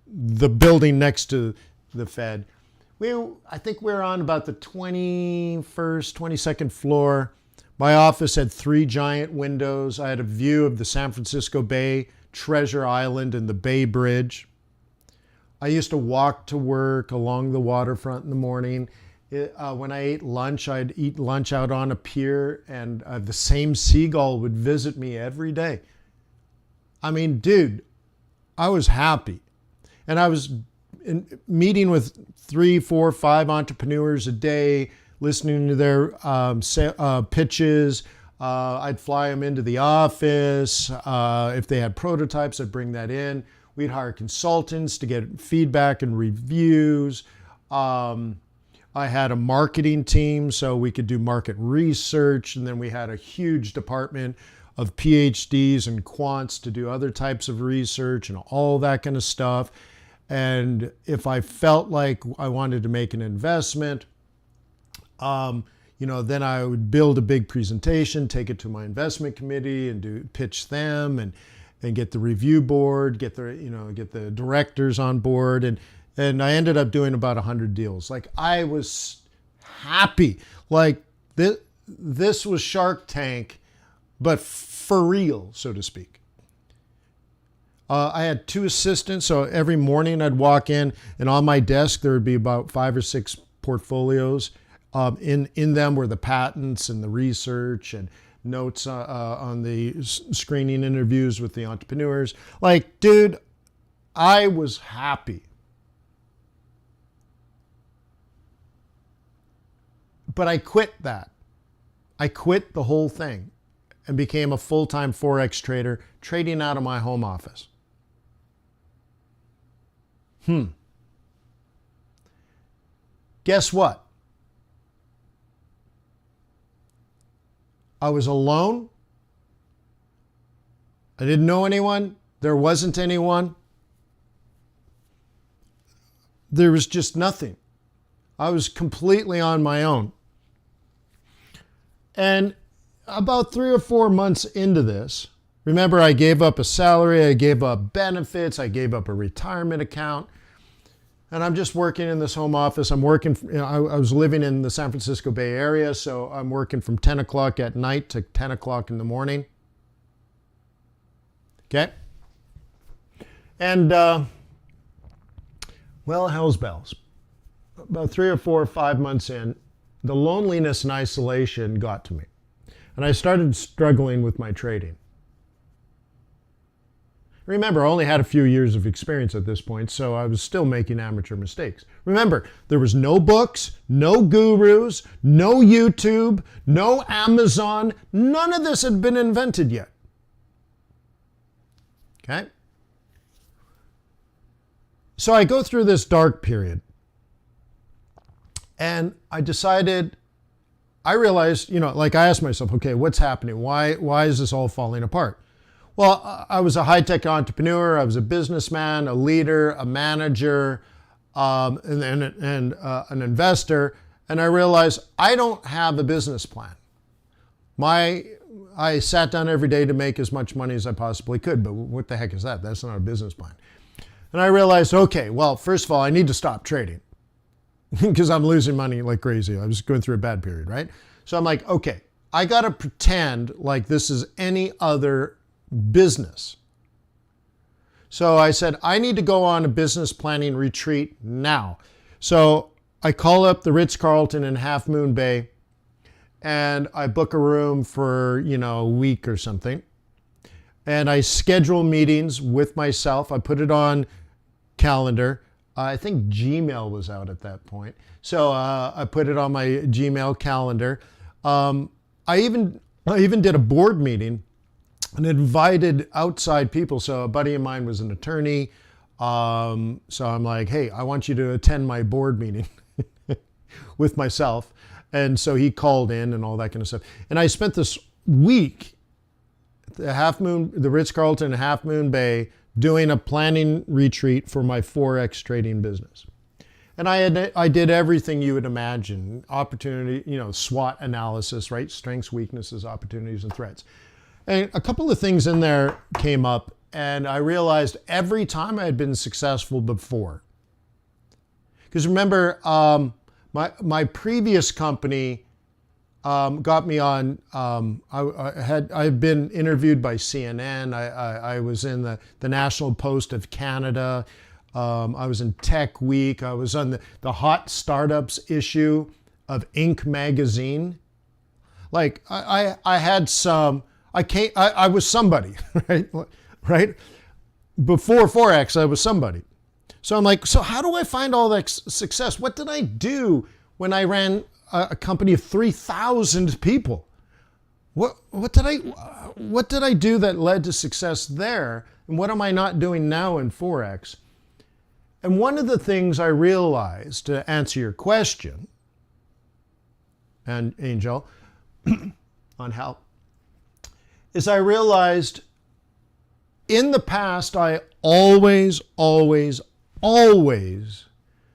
the building next to the Fed. I think we're on about the 21st, 22nd floor. My office had 3 giant windows. I had a view of the San Francisco Bay, Treasure Island, and the Bay Bridge. I used to walk to work along the waterfront in the morning. When I ate lunch, I'd eat lunch out on a pier, and the same seagull would visit me every day. I mean, dude, I was happy. And I was meeting with 3, 4, 5 entrepreneurs a day, listening to their pitches. I'd fly them into the office. If they had prototypes, I'd bring that in. We'd hire consultants to get feedback and reviews. I had a marketing team so we could do market research. And then we had a huge department of PhDs and quants to do other types of research and all that kind of stuff. And if I felt like I wanted to make an investment, then I would build a big presentation, take it to my investment committee and pitch them and get the review board, get the directors on board. And I ended up doing about 100 deals. Like, I was happy. Like, this was Shark Tank, but for real, so to speak. I had 2 assistants, so every morning I'd walk in, and on my desk there would be about 5 or 6 portfolios. In them were the patents and the research and notes on the screening interviews with the entrepreneurs. Like, dude, I was happy. But I quit that. I quit the whole thing and became a full-time Forex trader, trading out of my home office. Guess what? I was alone. I didn't know anyone. There wasn't anyone. There was just nothing. I was completely on my own. And about 3 or 4 months into this, remember, I gave up a salary, I gave up benefits, I gave up a retirement account, and I'm just working in this home office. I'm working, I was living in the San Francisco Bay Area, so I'm working from 10 o'clock at night to 10 o'clock in the morning. Okay? And, well, hell's bells. About 3 or 4 or 5 months in, the loneliness and isolation got to me. And I started struggling with my trading. Remember, I only had a few years of experience at this point, so I was still making amateur mistakes. Remember, there was no books, no gurus, no YouTube, no Amazon. None of this had been invented yet. Okay? So I go through this dark period. And I realized, I asked myself, okay, what's happening? Why is this all falling apart? Well, I was a high-tech entrepreneur. I was a businessman, a leader, a manager, and an investor. And I realized I don't have a business plan. I sat down every day to make as much money as I possibly could. But what the heck is that? That's not a business plan. And I realized, okay, well, first of all, I need to stop trading because I'm losing money like crazy. I was going through a bad period, right? So I'm like, okay, I got to pretend like this is any other business. So I said, I need to go on a business planning retreat now. So I call up the Ritz-Carlton in Half Moon Bay and I book a room for, a week or something. And I schedule meetings with myself. I put it on calendar. I think Gmail was out at that point. So I put it on my Gmail calendar. I even did a board meeting and invited outside people. So a buddy of mine was an attorney. So I'm like, hey, I want you to attend my board meeting with myself. And so he called in and all that kind of stuff. And I spent this week at the Ritz-Carlton Half Moon Bay doing a planning retreat for my Forex trading business. And I did everything you would imagine. Opportunity, SWOT analysis, right? Strengths, weaknesses, opportunities, and threats. And a couple of things in there came up, and I realized every time I had been successful before. Because remember, my previous company got me on. I've been interviewed by CNN. I was in the National Post of Canada. I was in Tech Week. I was on the Hot Startups issue of Inc. magazine. Like I had some. I was somebody, right? right? Before Forex, I was somebody. So I'm like, so how do I find all that success? What did I do when I ran a company of 3,000 people? What did I do that led to success there? And what am I not doing now in Forex? And one of the things I realized, to answer your question, and Angel, on how, is I realized in the past I always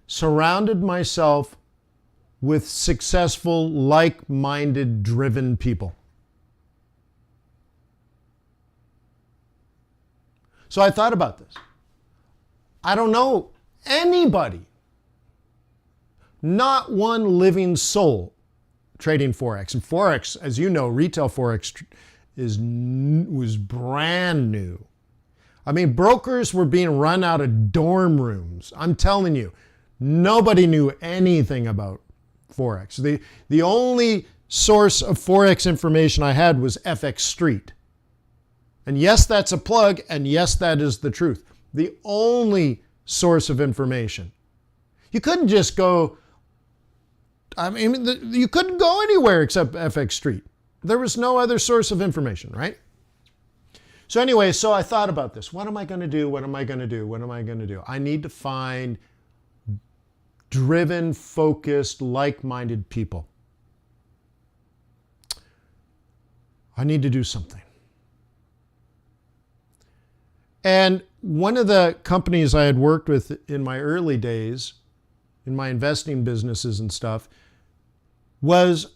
surrounded myself with successful, like-minded, driven people. So I thought about this. I don't know anybody, not one living soul, trading Forex. And Forex, as you know, retail Forex was brand new. I mean, brokers were being run out of dorm rooms. I'm telling you, nobody knew anything about Forex. The only source of Forex information I had was FXStreet. And yes, that's a plug, and yes, that is the truth. The only source of information. You couldn't just go, you couldn't go anywhere except FXStreet. There was no other source of information, right? So anyway, so I thought about this. What am I going to do? What am I going to do? What am I going to do? I need to find driven, focused, like-minded people. I need to do something. And one of the companies I had worked with in my early days, in my investing businesses and stuff, was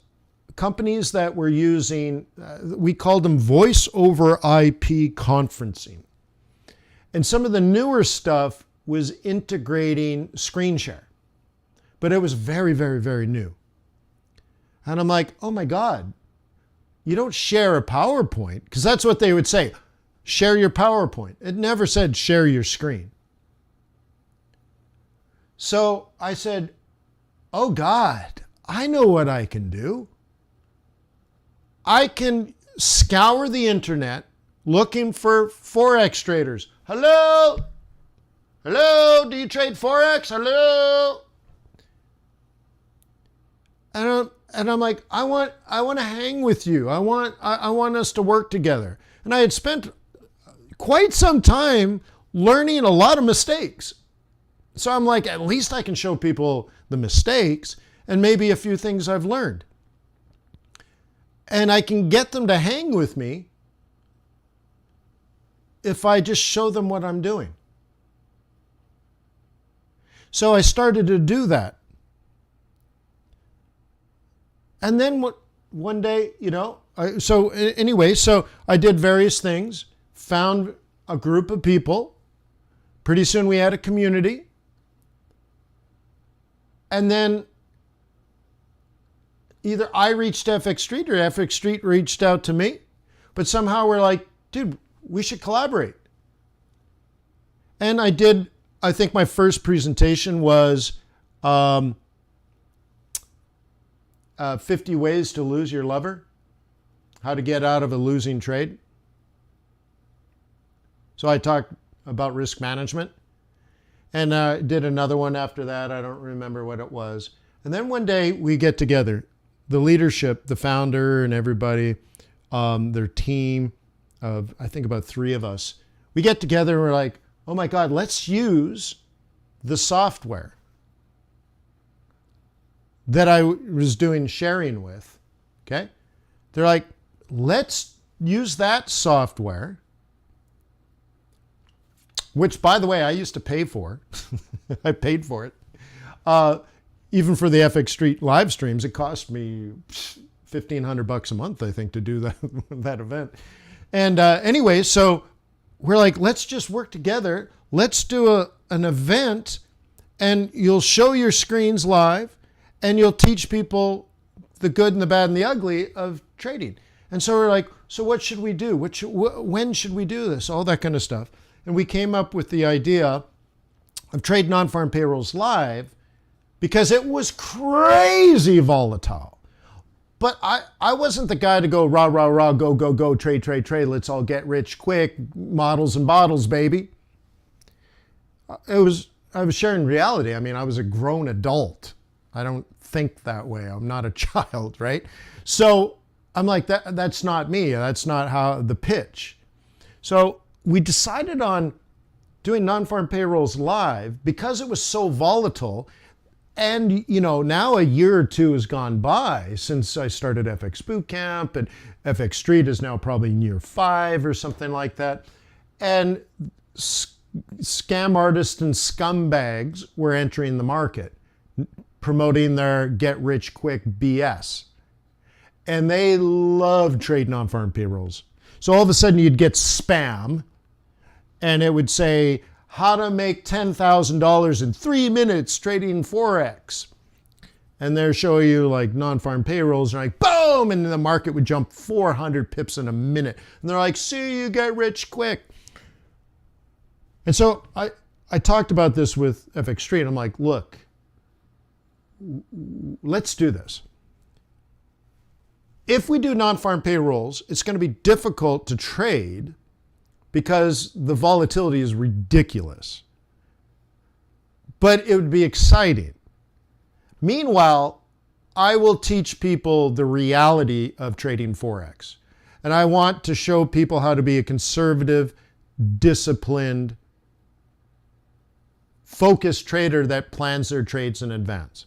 companies that were using, we called them voice over IP conferencing. And some of the newer stuff was integrating screen share. But it was very, very, very new. And I'm like, oh my God, you don't share a PowerPoint, because that's what they would say. Share your PowerPoint. It never said share your screen. So I said, oh God, I know what I can do. I can scour the internet looking for Forex traders. Hello? Hello? Do you trade Forex? Hello? And I'm like, I want to hang with you. I want us to work together. And I had spent quite some time learning a lot of mistakes. So I'm like, at least I can show people the mistakes and maybe a few things I've learned. And I can get them to hang with me if I just show them what I'm doing. So I started to do that. And then one day, so I did various things, found a group of people. Pretty soon we had a community. And then either I reached FXStreet or FXStreet reached out to me. But somehow we're like, dude, we should collaborate. And I think my first presentation was 50 ways to lose your lover. How to get out of a losing trade. So I talked about risk management. And I did another one after that. I don't remember what it was. And then one day we get together. The leadership, the founder and everybody, their team of, I think about 3 of us. We get together and we're like, oh my God, let's use the software that I was doing sharing with. Okay? They're like, let's use that software, which, by the way, I used to pay for. I paid for it. Even for the FXStreet live streams, it cost me $1,500 a month, I think, to do that event. And anyway, so we're like, let's just work together. Let's do an event, and you'll show your screens live, and you'll teach people the good and the bad and the ugly of trading. And so we're like, so what should we do? When should we do this? All that kind of stuff. And we came up with the idea of Trade Non-Farm Payrolls Live because it was crazy volatile. But I wasn't the guy to go rah, rah, rah, go, go, go, trade, trade, trade. Let's all get rich quick. Models and bottles, baby. I was sharing reality. I mean, I was a grown adult. I don't think that way. I'm not a child, right? So I'm like, that's not me. That's not how the pitch. So we decided on doing non-farm payrolls live because it was so volatile. And, you know, now a year or two has gone by since I started FX Bootcamp, and FXStreet is now probably in year 5 or something like that. And scam artists and scumbags were entering the market, promoting their get-rich-quick BS. And they loved trading on-farm payrolls. So all of a sudden you'd get spam, and it would say, how to make $10,000 in 3 minutes trading Forex. And they're showing you like non-farm payrolls, and like, boom, and the market would jump 400 pips in a minute. And they're like, see, you get rich quick. And so I talked about this with FXStreet. I'm like, look, let's do this. If we do non-farm payrolls, it's going to be difficult to trade because the volatility is ridiculous. But it would be exciting. Meanwhile, I will teach people the reality of trading Forex. And I want to show people how to be a conservative, disciplined, focused trader that plans their trades in advance.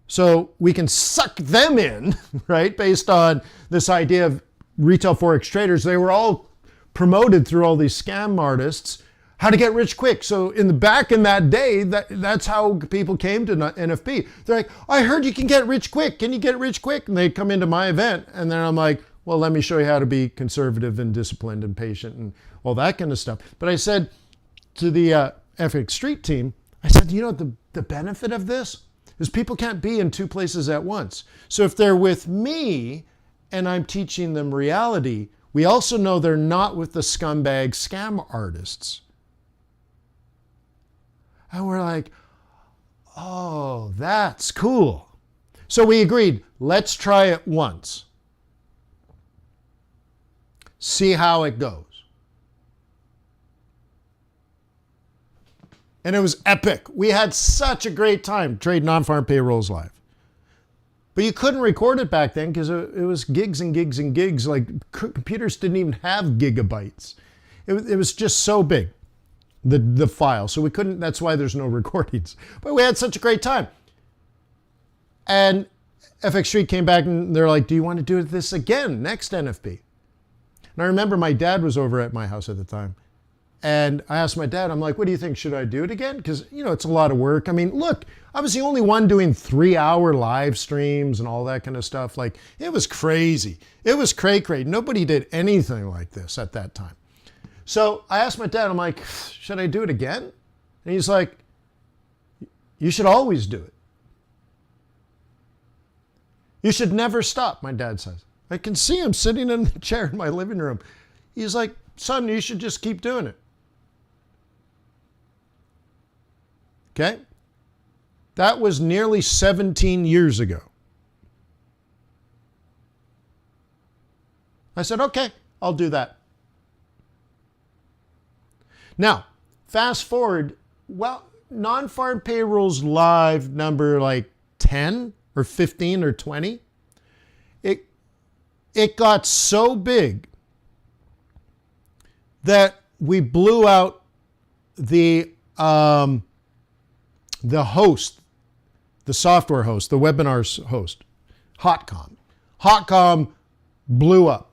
So we can suck them in, right? Based on this idea of retail Forex traders. They were all promoted through all these scam artists, how to get rich quick. So in that day, that's how people came to NFP. They're like, I heard you can get rich quick. Can you get rich quick? And they come into my event, and then I'm like, well, let me show you how to be conservative and disciplined and patient and all that kind of stuff. But I said to the FXStreet team, I said, you know, the benefit of this is people can't be in 2 places at once. So if they're with me and I'm teaching them reality, we also know they're not with the scumbag scam artists. And we're like, oh, that's cool. So we agreed, let's try it once. See how it goes. And it was epic. We had such a great time trading non-farm payrolls live. But you couldn't record it back then because it was gigs and gigs and gigs. Like computers didn't even have gigabytes. It was just so big, the file. So we couldn't, that's why there's no recordings. But we had such a great time. And FXStreet came back and they're like, do you want to do this again next NFP? And I remember my dad was over at my house at the time. And I asked my dad, I'm like, what do you think? Should I do it again? Because, you know, it's a lot of work. I mean, look, I was the only one doing 3-hour live streams and all that kind of stuff. Like, it was crazy. It was cray-cray. Nobody did anything like this at that time. So I asked my dad, I'm like, should I do it again? And he's like, you should always do it. You should never stop, my dad says. I can see him sitting in the chair in my living room. He's like, son, you should just keep doing it. Okay? That was nearly 17 years ago. I said, okay, I'll do that. Now, fast forward, well, non-farm payrolls live number like 10 or 15 or 20. It got so big that we blew out the host, the software host, the webinar host, Hotcom. Hotcom blew up.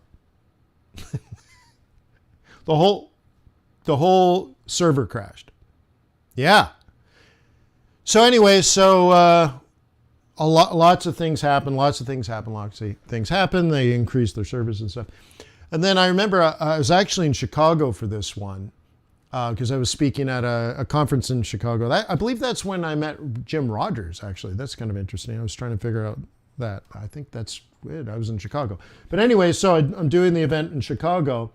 The whole server crashed. Yeah. So anyway, lots of things happen. They increased their service and stuff. And then I remember I was actually in Chicago for this one because I was speaking at a conference in Chicago. I believe that's when I met Jim Rogers, actually. That's kind of interesting. I was trying to figure out that. I think that's it. I was in Chicago. But anyway, so I'm doing the event in Chicago,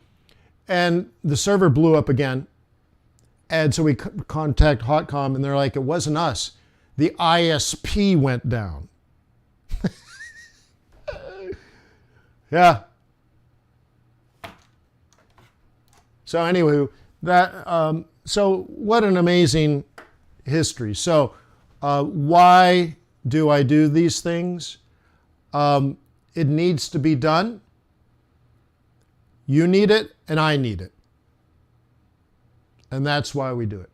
and the server blew up again. And so we contact Hotcom, and they're like, it wasn't us. The ISP went down. Yeah. So anyway, so what an amazing history. So why do I do these things? It needs to be done. You need it, and I need it. And that's why we do it.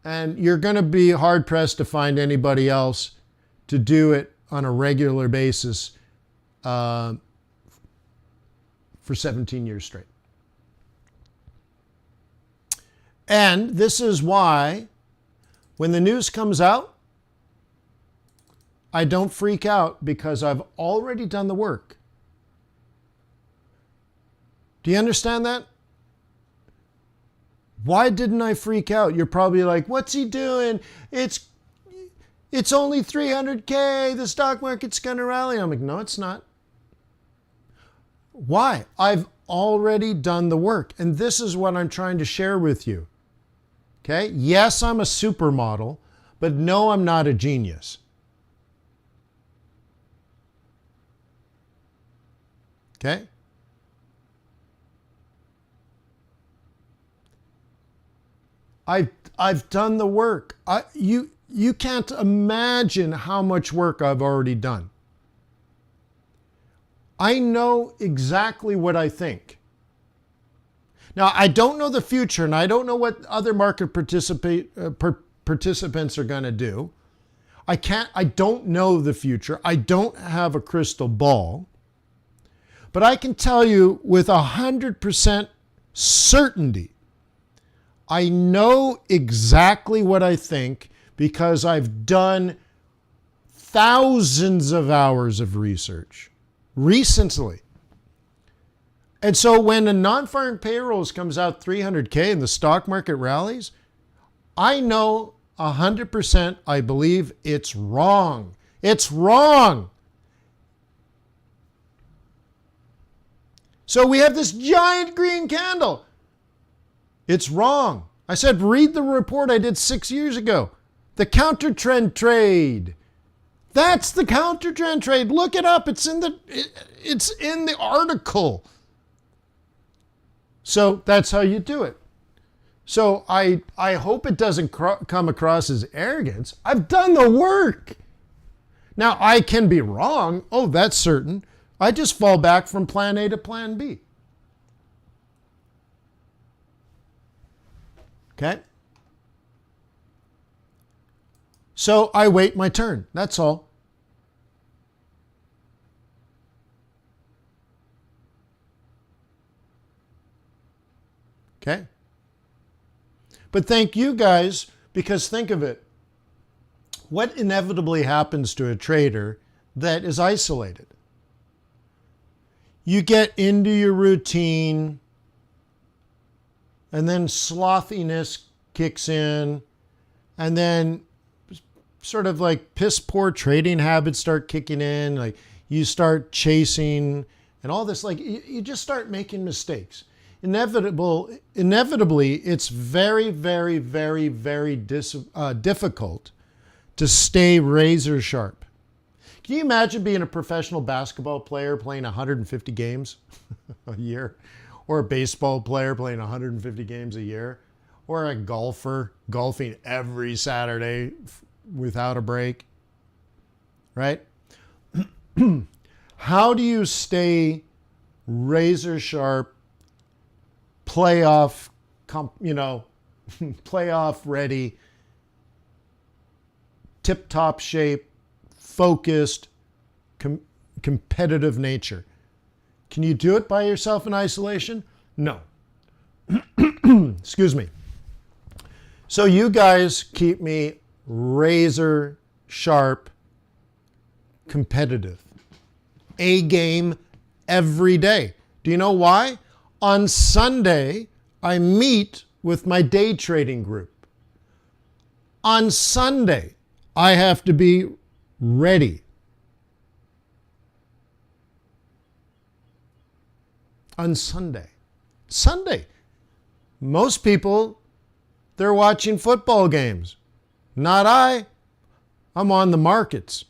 And you're going to be hard-pressed to find anybody else to do it on a regular basis for 17 years straight. And this is why when the news comes out, I don't freak out because I've already done the work. Do you understand that? Why didn't I freak out? You're probably like, what's he doing? It's only 300K. The stock market's going to rally. I'm like, no, it's not. Why? I've already done the work. And this is what I'm trying to share with you. Okay? Yes, I'm a supermodel, but no, I'm not a genius. Okay? I've done the work. You can't imagine how much work I've already done. I know exactly what I think. Now, I don't know the future, and I don't know what other market participants are going to do. I don't know the future. I don't have a crystal ball. But I can tell you with 100% certainty, I know exactly what I think because I've done thousands of hours of research recently. And so when a non-farm payrolls comes out 300K and the stock market rallies, I know 100% I believe it's wrong. It's wrong. So we have this giant green candle. It's wrong. I said, read the report I did 6 years ago. The counter trend trade. That's the counter trend trade. Look it up. It's in the article. So that's how you do it. So I hope it doesn't come across as arrogance. I've done the work. Now I can be wrong. Oh, that's certain. I just fall back from plan A to plan B. Okay? So I wait my turn. That's all. Okay? But thank you guys, because think of it. What inevitably happens to a trader that is isolated? You get into your routine, and then slothiness kicks in, and then sort of like piss poor trading habits start kicking in. Like you start chasing and all this, like you just start making mistakes. Inevitably, it's very, very, very, very difficult to stay razor sharp. Can you imagine being a professional basketball player playing 150 games a year? Or a baseball player playing 150 games a year? Or a golfer golfing every Saturday without a break? Right? How do you stay razor sharp, playoff ready, tip-top shape, focused, competitive nature? Can you do it by yourself in isolation? No. Excuse me. So you guys keep me razor sharp, competitive. A game every day. Do you know why? On Sunday, I meet with my day trading group. On Sunday, I have to be ready. On Sunday. Most people, they're watching football games. Not I. I'm on the markets.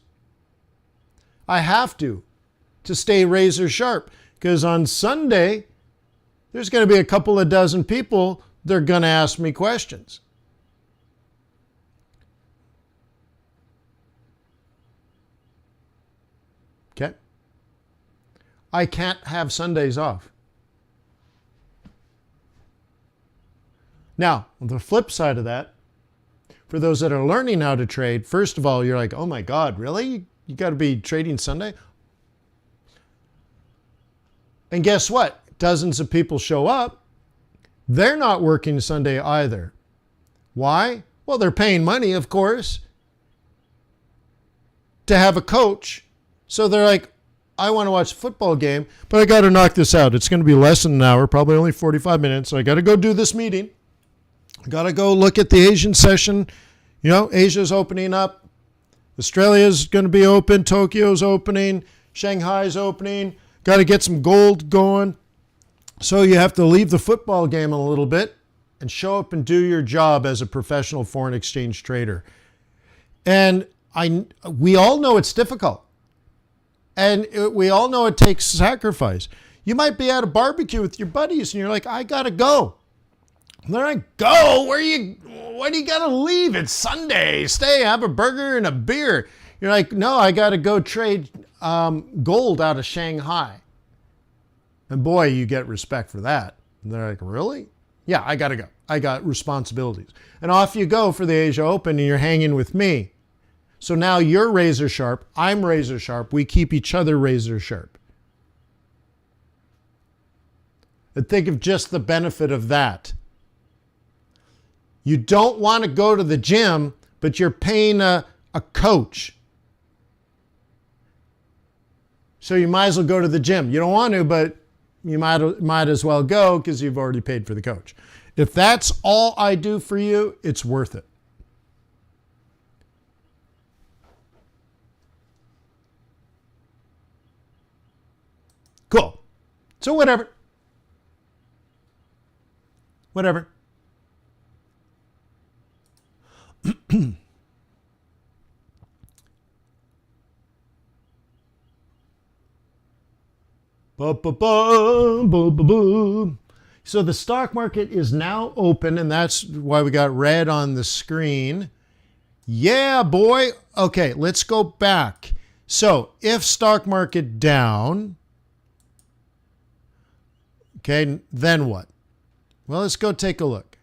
I have to. to stay razor sharp, because on Sunday, there's going to be a couple of dozen people that are going to ask me questions. Okay? I can't have Sundays off. Now, on the flip side of that, for those that are learning how to trade, first of all, you're like, oh my God, really? You got to be trading Sunday? And guess what? Dozens of people show up. They're not working Sunday either. Why? Well, they're paying money, of course, to have a coach. So they're like, I want to watch a football game, but I got to knock this out. It's going to be less than an hour, probably only 45 minutes. So I got to go do this meeting. I got to go look at the Asian session. You know, Asia's opening up. Australia's going to be open. Tokyo's opening. Shanghai's opening. Got to get some gold going. So you have to leave the football game a little bit and show up and do your job as a professional foreign exchange trader. And we all know it's difficult. And we all know it takes sacrifice. You might be at a barbecue with your buddies and you're like, I got to go. And they're like, go? Where do you got to leave? It's Sunday. Stay, have a burger and a beer. You're like, no, I got to go trade gold out of Shanghai. And boy, you get respect for that. And they're like, really? Yeah, I got to go. I got responsibilities. And off you go for the Asia Open and you're hanging with me. So now you're razor sharp. I'm razor sharp. We keep each other razor sharp. And think of just the benefit of that. You don't want to go to the gym, but you're paying a coach. So you might as well go to the gym. You don't want to, but you might as well go because you've already paid for the coach. If that's all I do for you, it's worth it. Cool. So whatever. Whatever. So the stock market is now open, and that's why we got red on the screen. Yeah, boy. Okay, let's go back. So if stock market down, okay, then what? Well, let's go take a look.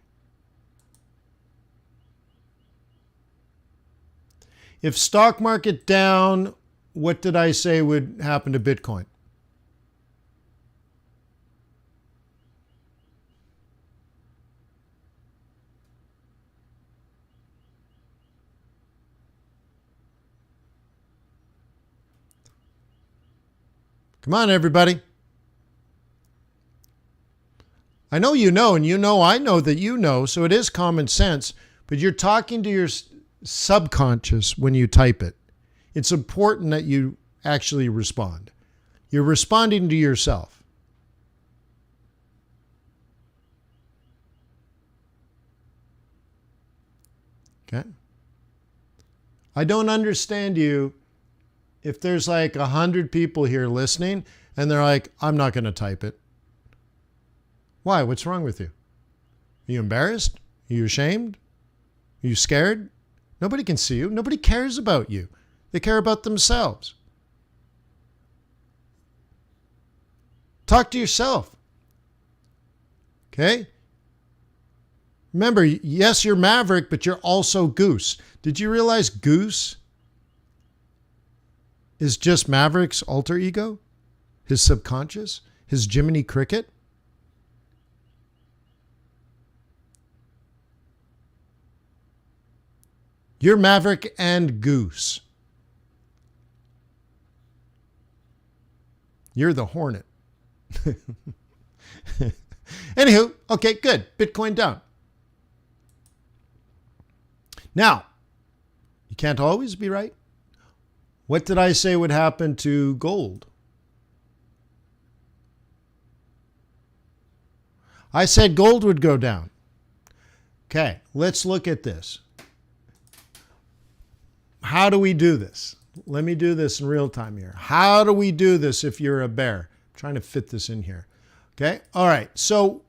If stock market down, what did I say would happen to Bitcoin? Come on, everybody. I know you know, and you know I know that you know, so it is common sense, but you're talking to your subconscious when you type it. It's important that you actually respond. You're responding to yourself. Okay? I don't understand you if there's like 100 people here listening and they're like, I'm not going to type it. Why? What's wrong with you? Are you embarrassed? Are you ashamed? Are you scared? Nobody can see you. Nobody cares about you. They care about themselves. Talk to yourself. Okay? Remember, yes, you're Maverick, but you're also Goose. Did you realize Goose is just Maverick's alter ego? His subconscious? His Jiminy Cricket? You're Maverick and Goose. You're the Hornet. Anywho, okay, good. Bitcoin down. Now, you can't always be right. What did I say would happen to gold? I said gold would go down. Okay, let's look at this. How do we do this? Let me do this in real time here. How do we do this if you're a bear? I'm trying to fit this in here. Okay. All right. So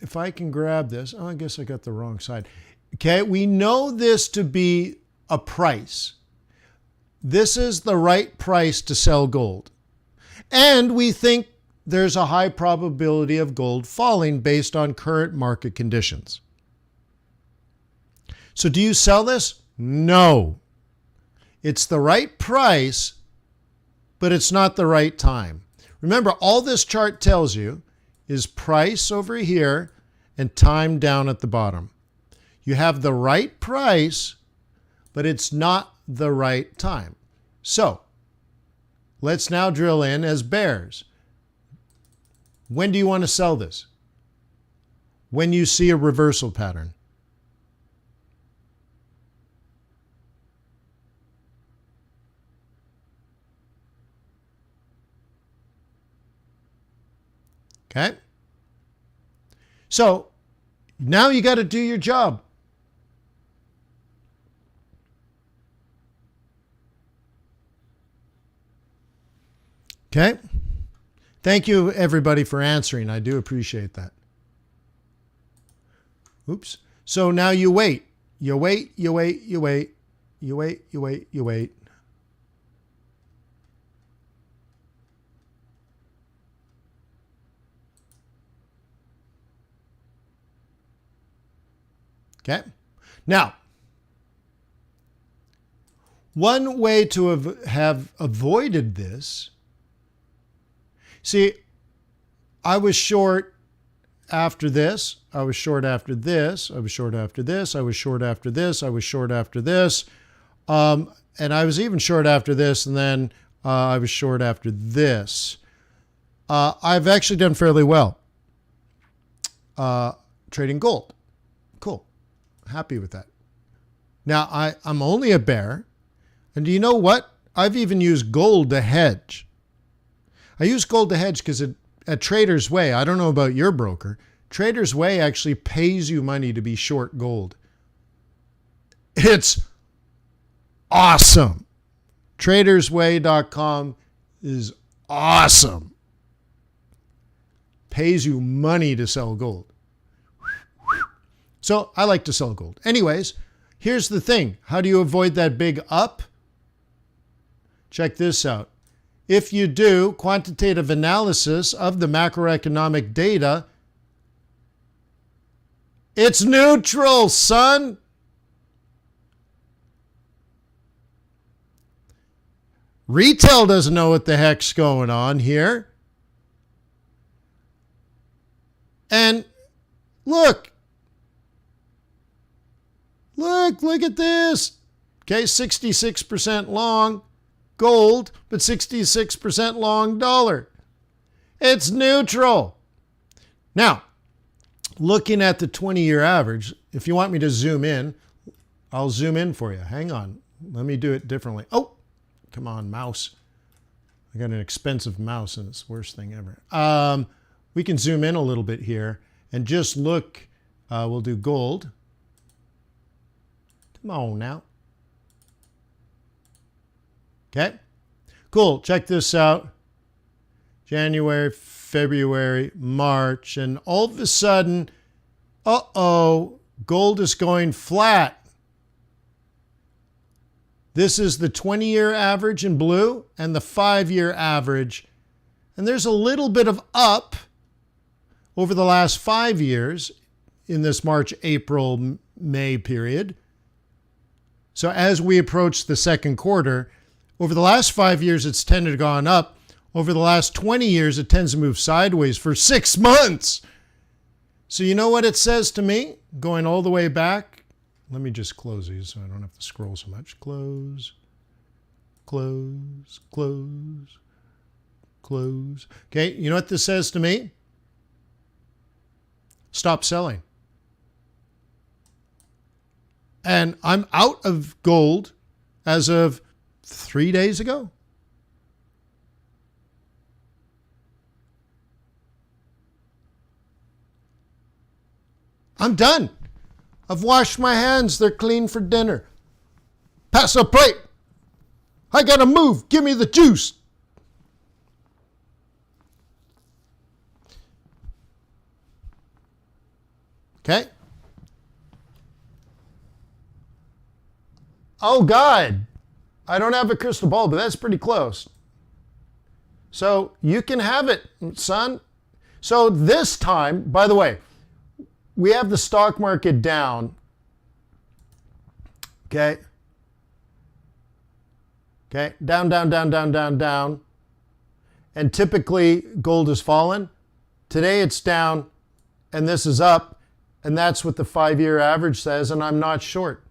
if I can grab this, oh, I guess I got the wrong side. Okay. We know this to be a price. This is the right price to sell gold. And we think there's a high probability of gold falling based on current market conditions. So do you sell this? No. It's the right price, but it's not the right time. Remember, all this chart tells you is price over here and time down at the bottom. You have the right price, but it's not the right time. So let's now drill in as bears. When do you want to sell this? When you see a reversal pattern. Okay? So now you got to do your job. Okay? Thank you, everybody, for answering. I do appreciate that. Oops. So now you wait. You wait, you wait, you wait. You wait, you wait, you wait. Okay? Now, one way to have avoided this, see, I was short after this, I was short after this, I was short after this, I was short after this, I was short after this, and I was even short after this, and then I was short after this. I've actually done fairly well trading gold. Cool. Happy with that. Now, I'm only a bear, and do you know what? I've even used gold to hedge. I use gold to hedge because at Trader's Way, I don't know about your broker, Trader's Way actually pays you money to be short gold. It's awesome. Tradersway.com is awesome. Pays you money to sell gold. So I like to sell gold. Anyways, here's the thing. How do you avoid that big up? Check this out. If you do quantitative analysis of the macroeconomic data, it's neutral, son. Retail doesn't know what the heck's going on here. And look at this. Okay, 66% long gold, but 66% long dollar. It's neutral. Now, looking at the 20-year average, if you want me to zoom in, I'll zoom in for you. Hang on. Let me do it differently. Oh, come on, mouse. I got an expensive mouse and it's the worst thing ever. We can zoom in a little bit here and just look. We'll do gold. Come on now. Okay. Cool. Check this out. January, February, March, and all of a sudden, gold is going flat. This is the 20-year average in blue and the 5-year average. And there's a little bit of up over the last 5 years in this March, April, May period. So as we approach the second quarter, over the last 5 years, it's tended to go up. Over the last 20 years, it tends to move sideways for 6 months. So you know what it says to me? Going all the way back. Let me just close these so I don't have to scroll so much. Close, close, close, close. Okay, you know what this says to me? Stop selling. And I'm out of gold as of 3 days ago. I'm done. I've washed my hands. They're clean for dinner. Pass a plate. I gotta move. Give me the juice. Okay. Oh, God. I don't have a crystal ball, but that's pretty close. So you can have it, son. So this time, by the way, we have the stock market down. Okay. Okay. Down, down, down, down, down, down. And typically gold has fallen. Today it's down and this is up. And that's what the 5-year average says. And I'm not short.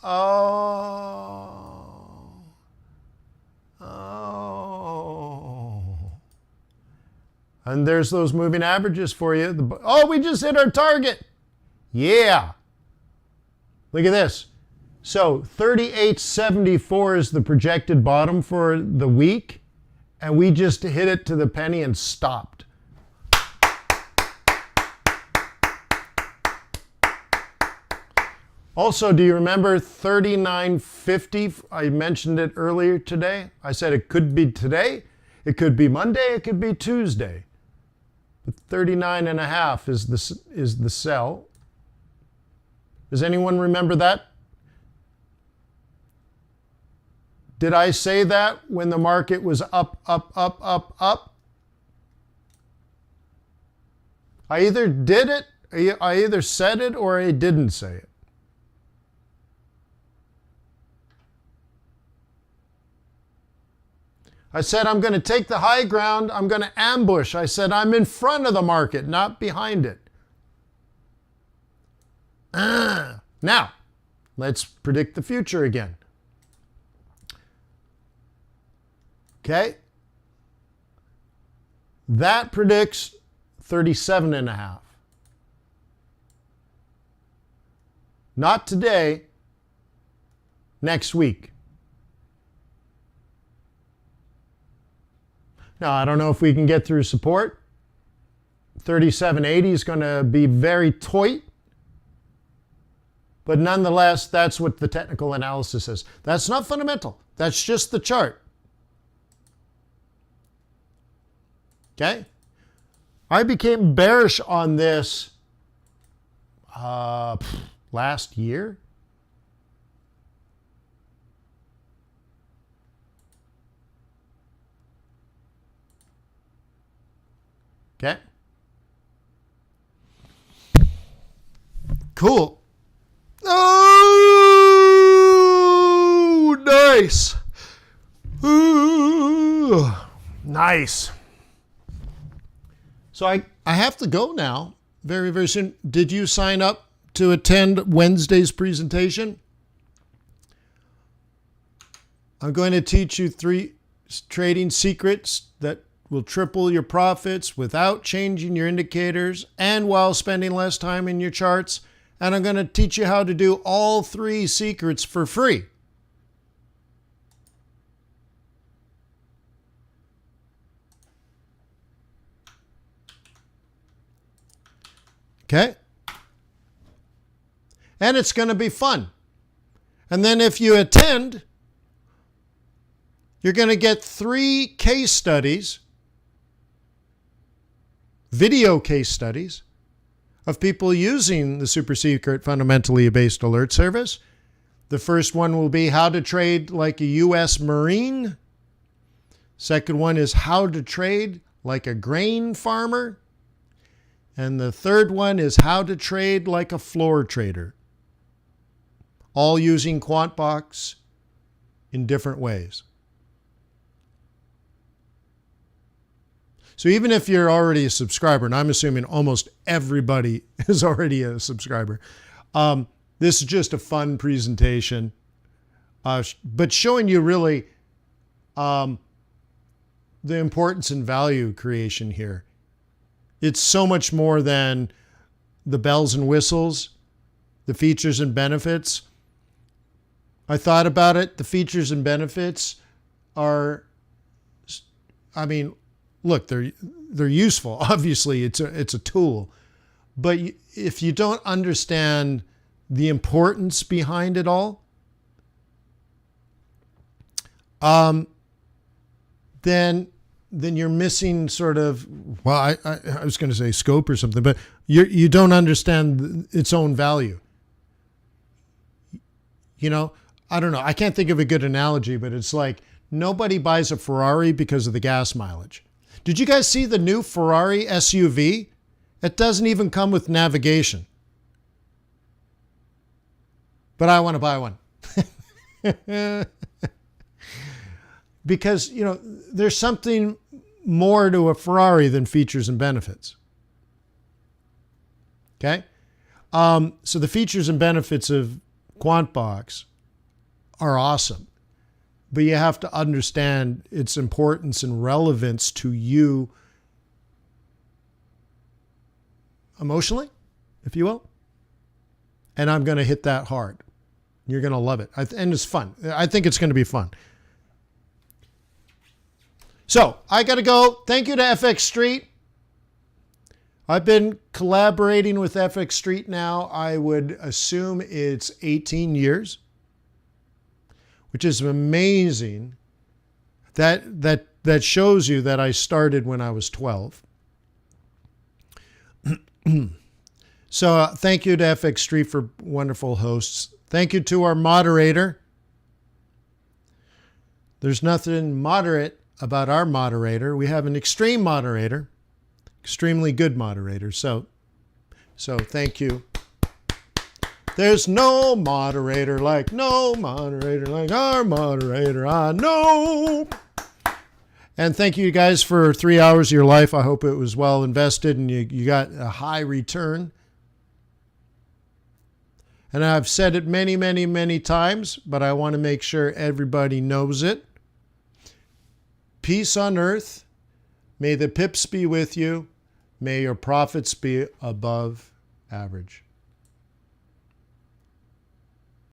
Oh. And there's those moving averages for you. Oh, we just hit our target. Yeah. Look at this. So 38.74 is the projected bottom for the week. And we just hit it to the penny and stopped. Also, do you remember 39.50? I mentioned it earlier today. I said it could be today, it could be Monday, it could be Tuesday. But 39.5 is the sell. Does anyone remember that? Did I say that when the market was up, up, up, up, up? I either did it, I either said it or I didn't say it. I said, I'm going to take the high ground. I'm going to ambush. I said, I'm in front of the market, not behind it. Now, let's predict the future again. Okay. That predicts 37.5. Not today, next week. Now, I don't know if we can get through support. 37.80 is going to be very tight. But nonetheless, that's what the technical analysis is. That's not fundamental. That's just the chart. Okay? I became bearish on this last year. Okay. Cool. Oh, nice. Ooh, nice. So I have to go now very, very soon. Did you sign up to attend Wednesday's presentation? I'm going to teach you 3 trading secrets that will triple your profits without changing your indicators and while spending less time in your charts. And I'm going to teach you how to do all 3 secrets for free. Okay? And it's going to be fun. And then if you attend, you're going to get 3 case studies, video case studies of people using the super secret fundamentally based alert service. The first one will be how to trade like a U.S. Marine. Second one is how to trade like a grain farmer. And the third one is how to trade like a floor trader. All using QuantBox in different ways. So even if you're already a subscriber, and I'm assuming almost everybody is already a subscriber, this is just a fun presentation, but showing you really the importance and value creation here. It's so much more than the bells and whistles, the features and benefits. I thought about it. The features and benefits are, I mean, look, they're useful. Obviously, it's a tool. But if you don't understand the importance behind it all, then you're missing sort of, well, I was going to say scope or something, but you don't understand its own value. You know, I don't know. I can't think of a good analogy, but it's like nobody buys a Ferrari because of the gas mileage. Did you guys see the new Ferrari SUV? It doesn't even come with navigation. But I want to buy one. Because, you know, there's something more to a Ferrari than features and benefits. Okay? So the features and benefits of QuantBox are awesome. But you have to understand its importance and relevance to you emotionally, if you will. And I'm going to hit that hard. You're going to love it. And it's fun. I think it's going to be fun. So I got to go. Thank you to FX Street. I've been collaborating with FX Street now. I would assume it's 18 years, which is amazing. That shows you that I started when I was 12. So thank you to FX Street for wonderful hosts. Thank you to our moderator. There's nothing moderate about our moderator. We have an extreme moderator, extremely good moderator. So thank you. There's no moderator like our moderator. I know. And thank you guys for 3 hours of your life. I hope it was well invested and you got a high return. And I've said it many, many, many times, but I want to make sure everybody knows it. Peace on earth. May the pips be with you. May your profits be above average.